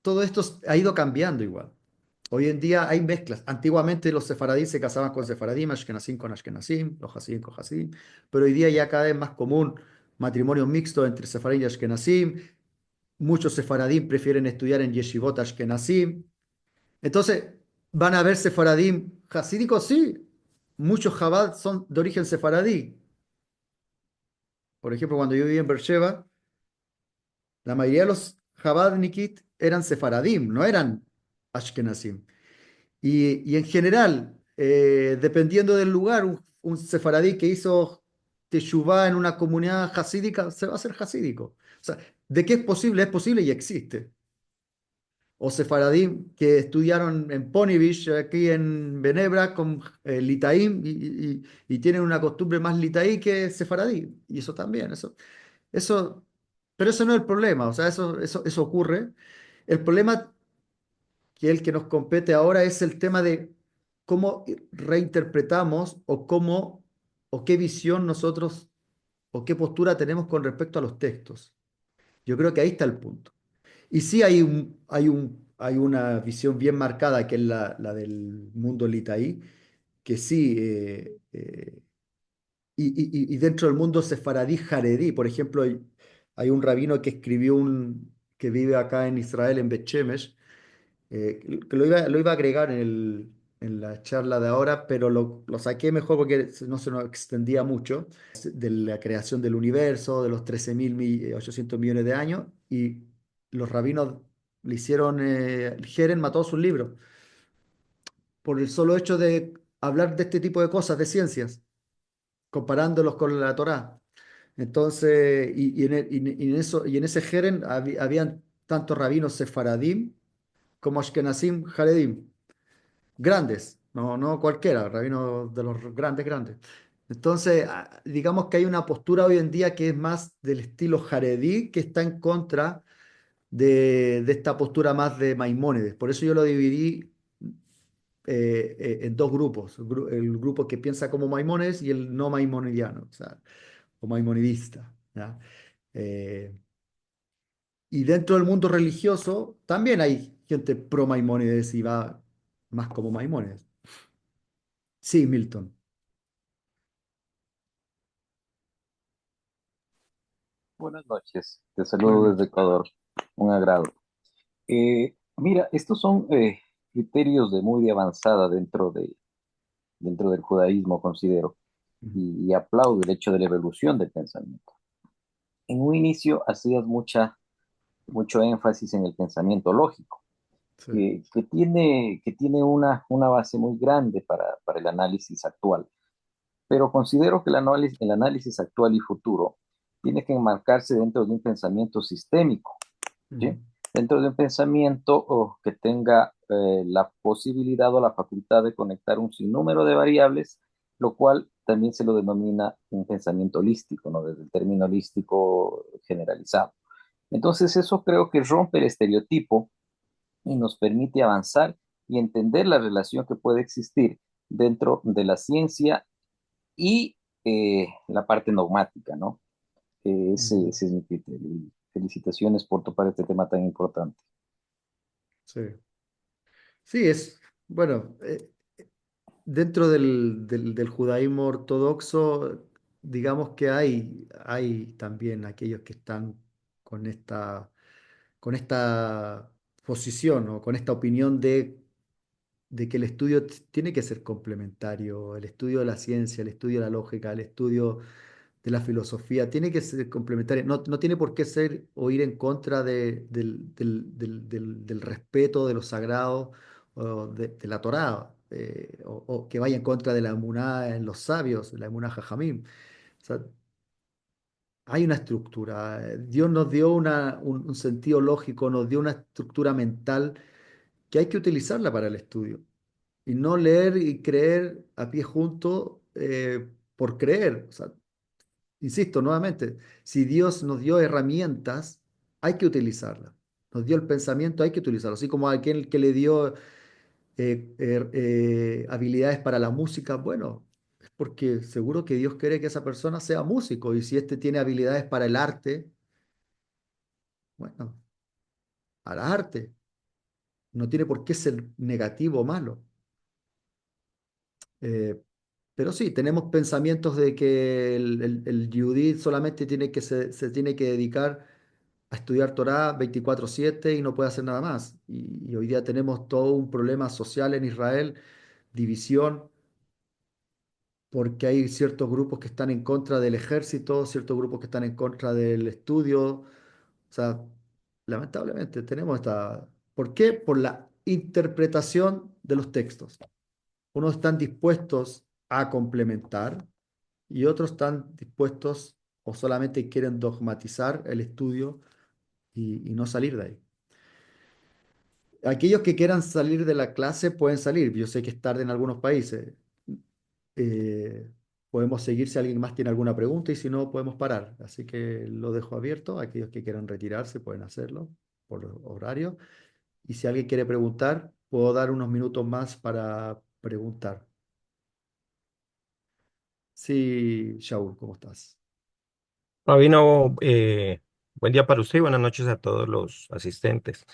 todo esto ha ido cambiando igual. Hoy en día hay mezclas. Antiguamente los sefaradíes se casaban con sefaradim, ashkenazim con ashkenazim, los hasidim con hasidim, pero hoy día ya cada vez más común matrimonios mixtos entre sefaradí y ashkenazim. Muchos sefaradim prefieren estudiar en yeshivot ashkenazim. Entonces, ¿van a haber sefaradim hasídicos? Sí. Muchos Chabad son de origen sefaradí. Por ejemplo, cuando yo viví en Beersheba, la mayoría de los Jabadnikit eran sefaradim, no eran ashkenazim. Y en general, dependiendo del lugar, un sefaradí que hizo teshuvá en una comunidad hasídica se va a hacer hasídico. O sea, ¿de qué es posible? Es posible y existe. O sefaradim que estudiaron en Ponyville, aquí en Benebra, con litaín, y tienen una costumbre más litaí que sefaradí. Y eso también, eso, pero eso no es el problema, o sea, eso ocurre. El problema que el que nos compete ahora es el tema de cómo reinterpretamos o cómo o qué visión nosotros o qué postura tenemos con respecto a los textos. Yo creo que ahí está el punto. Y sí hay una visión bien marcada que es la del mundo litaí, que sí, y dentro del mundo sefaradí jaredí, por ejemplo, hay un rabino que escribió que vive acá en Israel, en Bet Shemesh, que lo iba a agregar en la charla de ahora, pero lo saqué mejor porque no se nos extendía mucho, de la creación del universo, de los 13.800 millones de años, y los rabinos le hicieron, Jeren mató sus libros por el solo hecho de hablar de este tipo de cosas, de ciencias, comparándolos con la Torá. Entonces, y en ese Jeren habían tanto rabinos sefaradim como ashkenazim jaredim grandes, no cualquiera, rabinos de los grandes, grandes. Entonces, digamos que hay una postura hoy en día que es más del estilo jaredí, que está en contra de esta postura más de Maimónides. Por eso yo lo dividí en dos grupos, el grupo que piensa como Maimónides y el no maimonidiano, o sea, o maimonidista. ¿Ya? Eh, y dentro del mundo religioso también hay gente pro Maimónides y va más como Maimónides. Sí, Milton. Buenas noches, te Buenas saludo desde noches. Ecuador, un agrado. Mira, estos son criterios de muy avanzada dentro del judaísmo, considero, Ujú. y aplaudo el hecho de la evolución del pensamiento. En un inicio hacías mucho énfasis en el pensamiento lógico, Sí. que tiene una base muy grande para el análisis actual, pero considero que el análisis actual y futuro tiene que enmarcarse dentro de un pensamiento sistémico. Ujú. ¿Sí? Dentro de un pensamiento que tenga la posibilidad o la facultad de conectar un sinnúmero de variables, lo cual también se lo denomina un pensamiento holístico, ¿no? Desde el término holístico generalizado. Entonces, eso creo que rompe el estereotipo y nos permite avanzar y entender la relación que puede existir dentro de la ciencia y la parte dogmática, ¿no? Ese, Ujú. ese es mi criterio. Y felicitaciones por topar este tema tan importante. Sí. Sí, bueno, dentro del judaísmo ortodoxo, digamos que hay también aquellos que están con con esta posición o con esta opinión de que el estudio tiene que ser complementario, el estudio de la ciencia, el estudio de la lógica, el estudio de la filosofía, tiene que ser complementario, no tiene por qué ser o ir en contra del respeto de los sagrados o de la Torá, o que vaya en contra de la emuná en los sabios, la emuná jajamim. O sea, hay una estructura. Dios nos dio un sentido lógico, nos dio una estructura mental que hay que utilizarla para el estudio y no leer y creer a pie junto por creer. O sea, insisto nuevamente, si Dios nos dio herramientas, hay que utilizarlas. Nos dio el pensamiento, hay que utilizarlo. Así como aquel que le dio habilidades para la música, bueno, es porque seguro que Dios quiere que esa persona sea músico. Y si éste tiene habilidades para el arte, bueno, hará arte. No tiene por qué ser negativo o malo. Eh, pero sí, tenemos pensamientos de que el yudí solamente se tiene que dedicar a estudiar Torá 24/7 y no puede hacer nada más. Y hoy día tenemos todo un problema social en Israel, división, porque hay ciertos grupos que están en contra del ejército, ciertos grupos que están en contra del estudio. O sea, lamentablemente tenemos esta... ¿Por qué? Por la interpretación de los textos. Unos están dispuestos a complementar y otros están dispuestos o solamente quieren dogmatizar el estudio y no salir de ahí. Aquellos que quieran salir de la clase pueden salir. Yo sé que es tarde en algunos países. Eh, Podemos seguir si alguien más tiene alguna pregunta y si no, podemos parar. Así que lo dejo abierto. Aquellos que quieran retirarse pueden hacerlo por horario. Y si alguien quiere preguntar, puedo dar unos minutos más para preguntar. Sí, Shaul, ¿cómo estás? Rabino, buen día para usted y buenas noches a todos los asistentes.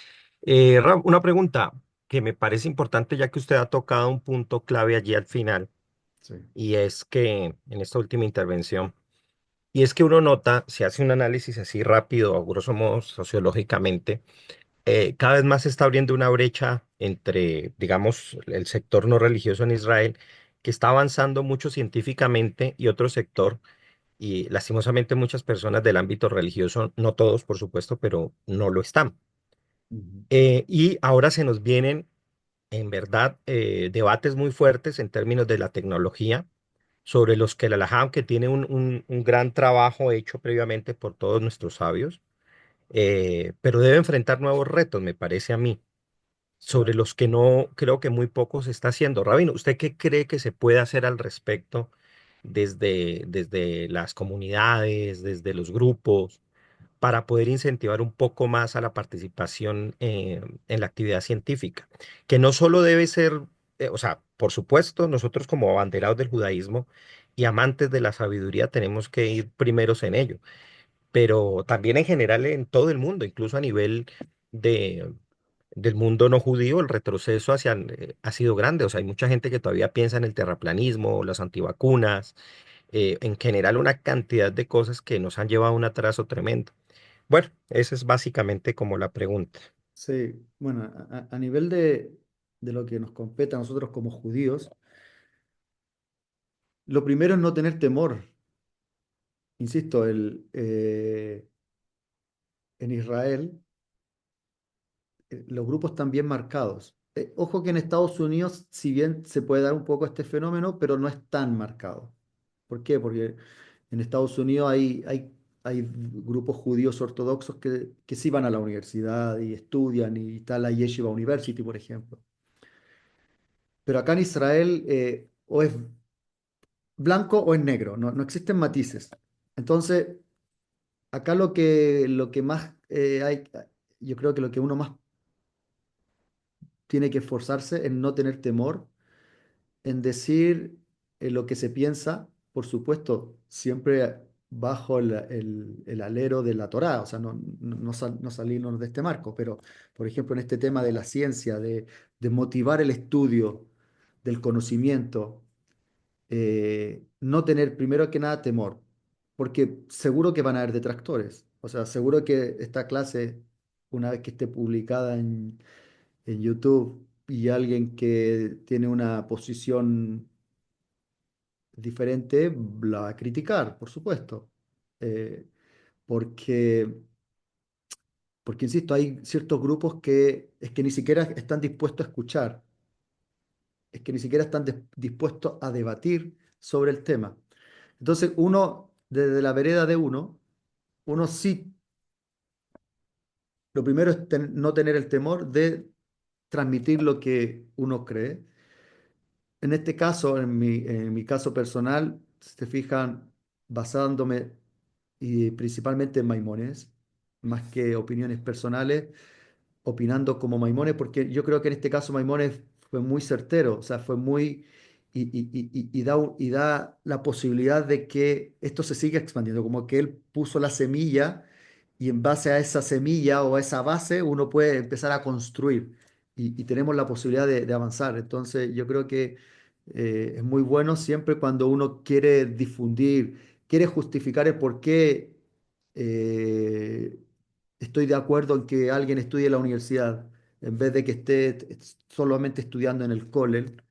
Una pregunta que me parece importante ya que usted ha tocado un punto clave allí al final Sí. y es que en esta última intervención, y es que uno nota, se hace un análisis así rápido, a grosso modo sociológicamente, cada vez más se está abriendo una brecha entre, digamos, el sector no religioso en Israel, que está avanzando mucho científicamente, y otro sector y lastimosamente muchas personas del ámbito religioso, no todos por supuesto, pero no lo están. Ujú, Y ahora se nos vienen, en verdad, debates muy fuertes en términos de la tecnología, sobre los que el Alajá, aunque tiene un gran trabajo hecho previamente por todos nuestros sabios, pero debe enfrentar nuevos retos, me parece a mí, sobre claro. los que no creo que muy poco se está haciendo. Rabino, ¿usted qué cree que se puede hacer al respecto desde las comunidades, desde los grupos, para poder incentivar un poco más a la participación en la actividad científica? Que no solo debe ser, o sea, por supuesto, nosotros como abanderados del judaísmo y amantes de la sabiduría tenemos que ir primeros en ello, pero también en general en todo el mundo, incluso a nivel de, del mundo no judío, el retroceso ha sido grande. O sea, hay mucha gente que todavía piensa en el terraplanismo, las antivacunas, en general una cantidad de cosas que nos han llevado a un atraso tremendo. Bueno, esa es básicamente como la pregunta. Sí, bueno, a nivel de lo que nos compete a nosotros como judíos, lo primero es no tener temor. Insisto, en Israel los grupos están bien marcados. Ojo que en Estados Unidos, si bien se puede dar un poco este fenómeno, pero no es tan marcado. ¿Por qué? Porque en Estados Unidos hay grupos judíos ortodoxos que sí van a la universidad y estudian, y está la Yeshiva University, por ejemplo. Pero acá en Israel o es blanco o es negro, no existen matices. Entonces, acá lo que más yo creo que lo que uno más tiene que esforzarse en no tener temor, en decir lo que se piensa, por supuesto, siempre bajo el alero de la Torá, o sea, no salirnos de este marco, pero, por ejemplo, en este tema de la ciencia, de motivar el estudio, del conocimiento, no tener primero que nada temor, porque seguro que van a haber detractores, o sea, seguro que esta clase, una vez que esté publicada en YouTube y alguien que tiene una posición diferente la va a criticar, por supuesto. Eh, porque, porque, insisto, hay ciertos grupos que es que ni siquiera están dispuestos a escuchar, es que ni siquiera están dispuestos a debatir sobre el tema. Entonces, uno, desde la vereda de uno sí, lo primero es no tener el temor de transmitir lo que uno cree. En este caso, en mi caso personal, si se fijan, basándome y principalmente en Maimónides, más que opiniones personales, opinando como Maimónides, porque yo creo que en este caso Maimónides fue muy certero, o sea, fue muy... y da la posibilidad de que esto se siga expandiendo, como que él puso la semilla y en base a esa semilla o a esa base uno puede empezar a construir y tenemos la posibilidad de avanzar. Entonces yo creo que es muy bueno siempre cuando uno quiere difundir, quiere justificar el por qué eh, estoy de acuerdo en que alguien estudie en la universidad en vez de que esté solamente estudiando en el Kollel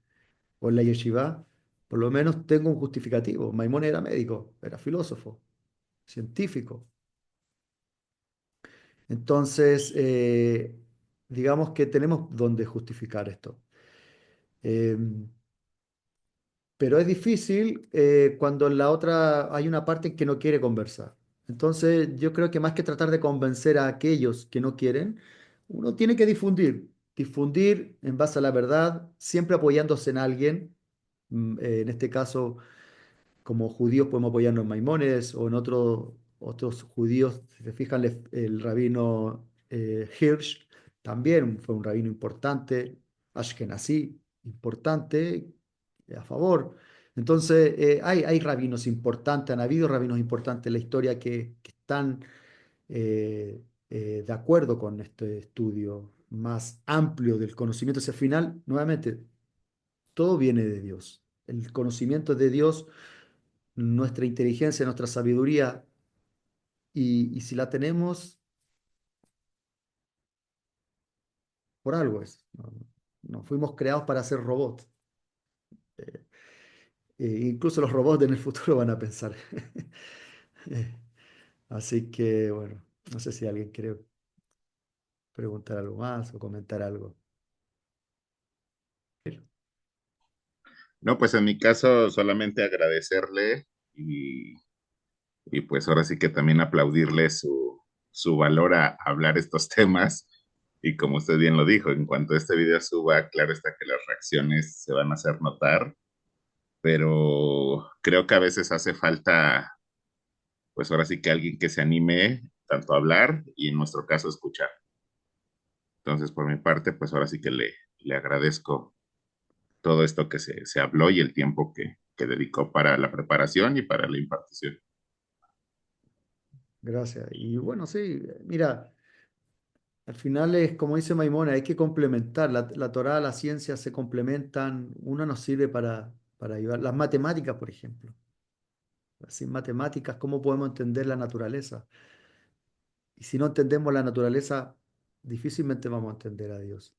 o en la yeshiva. Por lo menos tengo un justificativo. Maimónides era médico, era filósofo, científico. Entonces, digamos que tenemos donde justificar esto. Em, pero es difícil cuando en la otra hay una parte que no quiere conversar. Entonces, yo creo que más que tratar de convencer a aquellos que no quieren, uno tiene que difundir en base a la verdad, siempre apoyándose en alguien. En este caso, como judíos podemos apoyarnos en Maimónides o en otros judíos. Si se fijan, el rabino Hirsch también fue un rabino importante, Ashkenazí, importante, a favor. Entonces, hay rabinos importantes, han habido rabinos importantes en la historia que están de acuerdo con este estudio más amplio del conocimiento. Hacia el final, nuevamente, todo viene de Dios. El conocimiento es de Dios, nuestra inteligencia, nuestra sabiduría, y si la tenemos, por algo es. No fuimos creados para ser robots. Eh, Incluso los robots en el futuro van a pensar. Eh, Así que, bueno, no sé si alguien quiere preguntar algo más o comentar algo. No, pues en mi caso solamente agradecerle y, y pues ahora sí que también aplaudirle su valor a hablar estos temas. Y como usted bien lo dijo, en cuanto este video suba, claro está que las reacciones se van a hacer notar, pero creo que a veces hace falta, pues ahora sí que alguien que se anime tanto a hablar y en nuestro caso escuchar. Entonces, por mi parte, pues ahora sí que le agradezco todo esto que se habló y el tiempo que dedicó para la preparación y para la impartición. Gracias. Y bueno, sí, mira, al final es como dice Maimón, hay que complementar. La Torá, la ciencia se complementan. Una nos sirve para ayudar. Las matemáticas, por ejemplo. Sin matemáticas, ¿cómo podemos entender la naturaleza? Y si no entendemos la naturaleza, difícilmente vamos a entender a Dios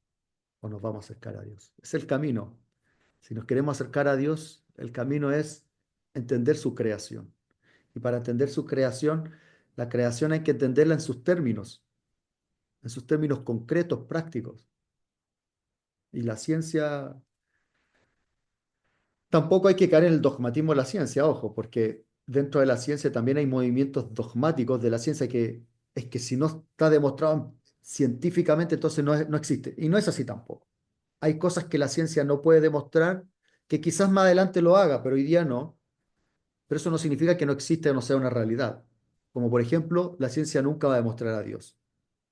o nos vamos a acercar a Dios. Es el camino. Si nos queremos acercar a Dios, el camino es entender su creación. Y para entender su creación, la creación hay que entenderla en sus términos concretos, prácticos. Y la ciencia, tampoco hay que caer en el dogmatismo de la ciencia, ojo, porque dentro de la ciencia también hay movimientos dogmáticos de la ciencia que es que si no está demostrado científicamente, entonces no existe. Y no es así tampoco. Hay cosas que la ciencia no puede demostrar, que quizás más adelante lo haga, pero hoy día no. Pero eso no significa que no exista o no sea una realidad. Como por ejemplo, la ciencia nunca va a demostrar a Dios.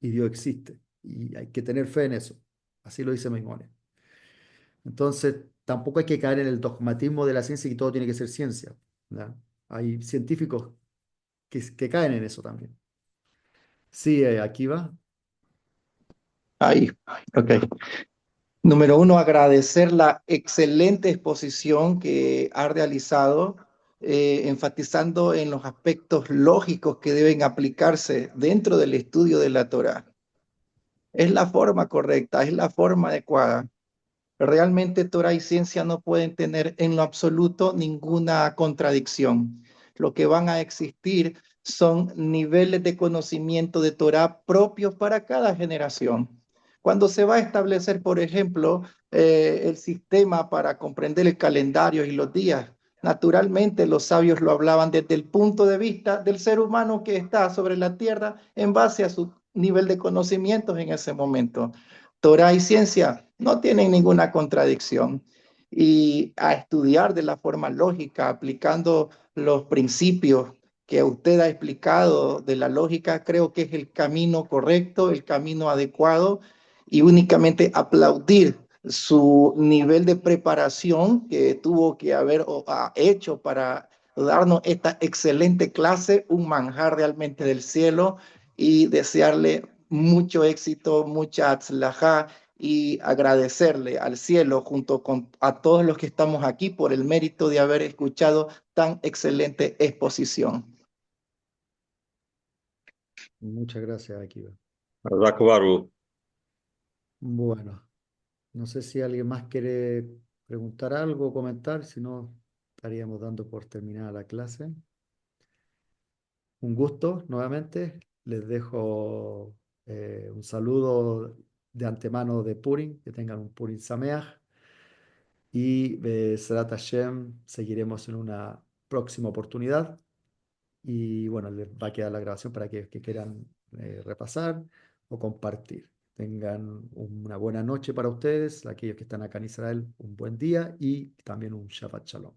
Y Dios existe. Y hay que tener fe en eso. Así lo dice Maimónides. Entonces, tampoco hay que caer en el dogmatismo de la ciencia y que todo tiene que ser ciencia. ¿Ya? Hay científicos que caen en eso también. Sí, aquí va. Ahí, ok. Número uno, agradecer la excelente exposición que ha realizado, enfatizando en los aspectos lógicos que deben aplicarse dentro del estudio de la Torá. Es la forma correcta, es la forma adecuada. Realmente Torah y ciencia no pueden tener en lo absoluto ninguna contradicción. Lo que van a existir son niveles de conocimiento de Torah propios para cada generación. Cuando se va a establecer, por ejemplo, el sistema para comprender el calendario y los días, naturalmente los sabios lo hablaban desde el punto de vista del ser humano que está sobre la tierra en base a su nivel de conocimientos en ese momento. Torah y ciencia no tienen ninguna contradicción. Y a estudiar de la forma lógica, aplicando los principios que usted ha explicado de la lógica, creo que es el camino correcto, el camino adecuado, y únicamente aplaudir su nivel de preparación que tuvo que haber hecho para darnos esta excelente clase, un manjar realmente del cielo, y desearle mucho éxito, mucha atzlajá, y agradecerle al cielo junto con a todos los que estamos aquí por el mérito de haber escuchado tan excelente exposición. Muchas gracias, aquí va. Razak Baru. Bueno, no sé si alguien más quiere preguntar algo o comentar, si no. estaríamos dando por terminada la clase. Un gusto nuevamente. Les dejo un saludo de antemano de Purim. Que tengan un Purim Sameach. Y Sedat Hashem, seguiremos en una próxima oportunidad. Y bueno, les va a quedar la grabación para que quieran repasar o compartir. Tengan una buena noche para ustedes, aquellos que están acá en Israel, un buen día y también un Shabbat Shalom.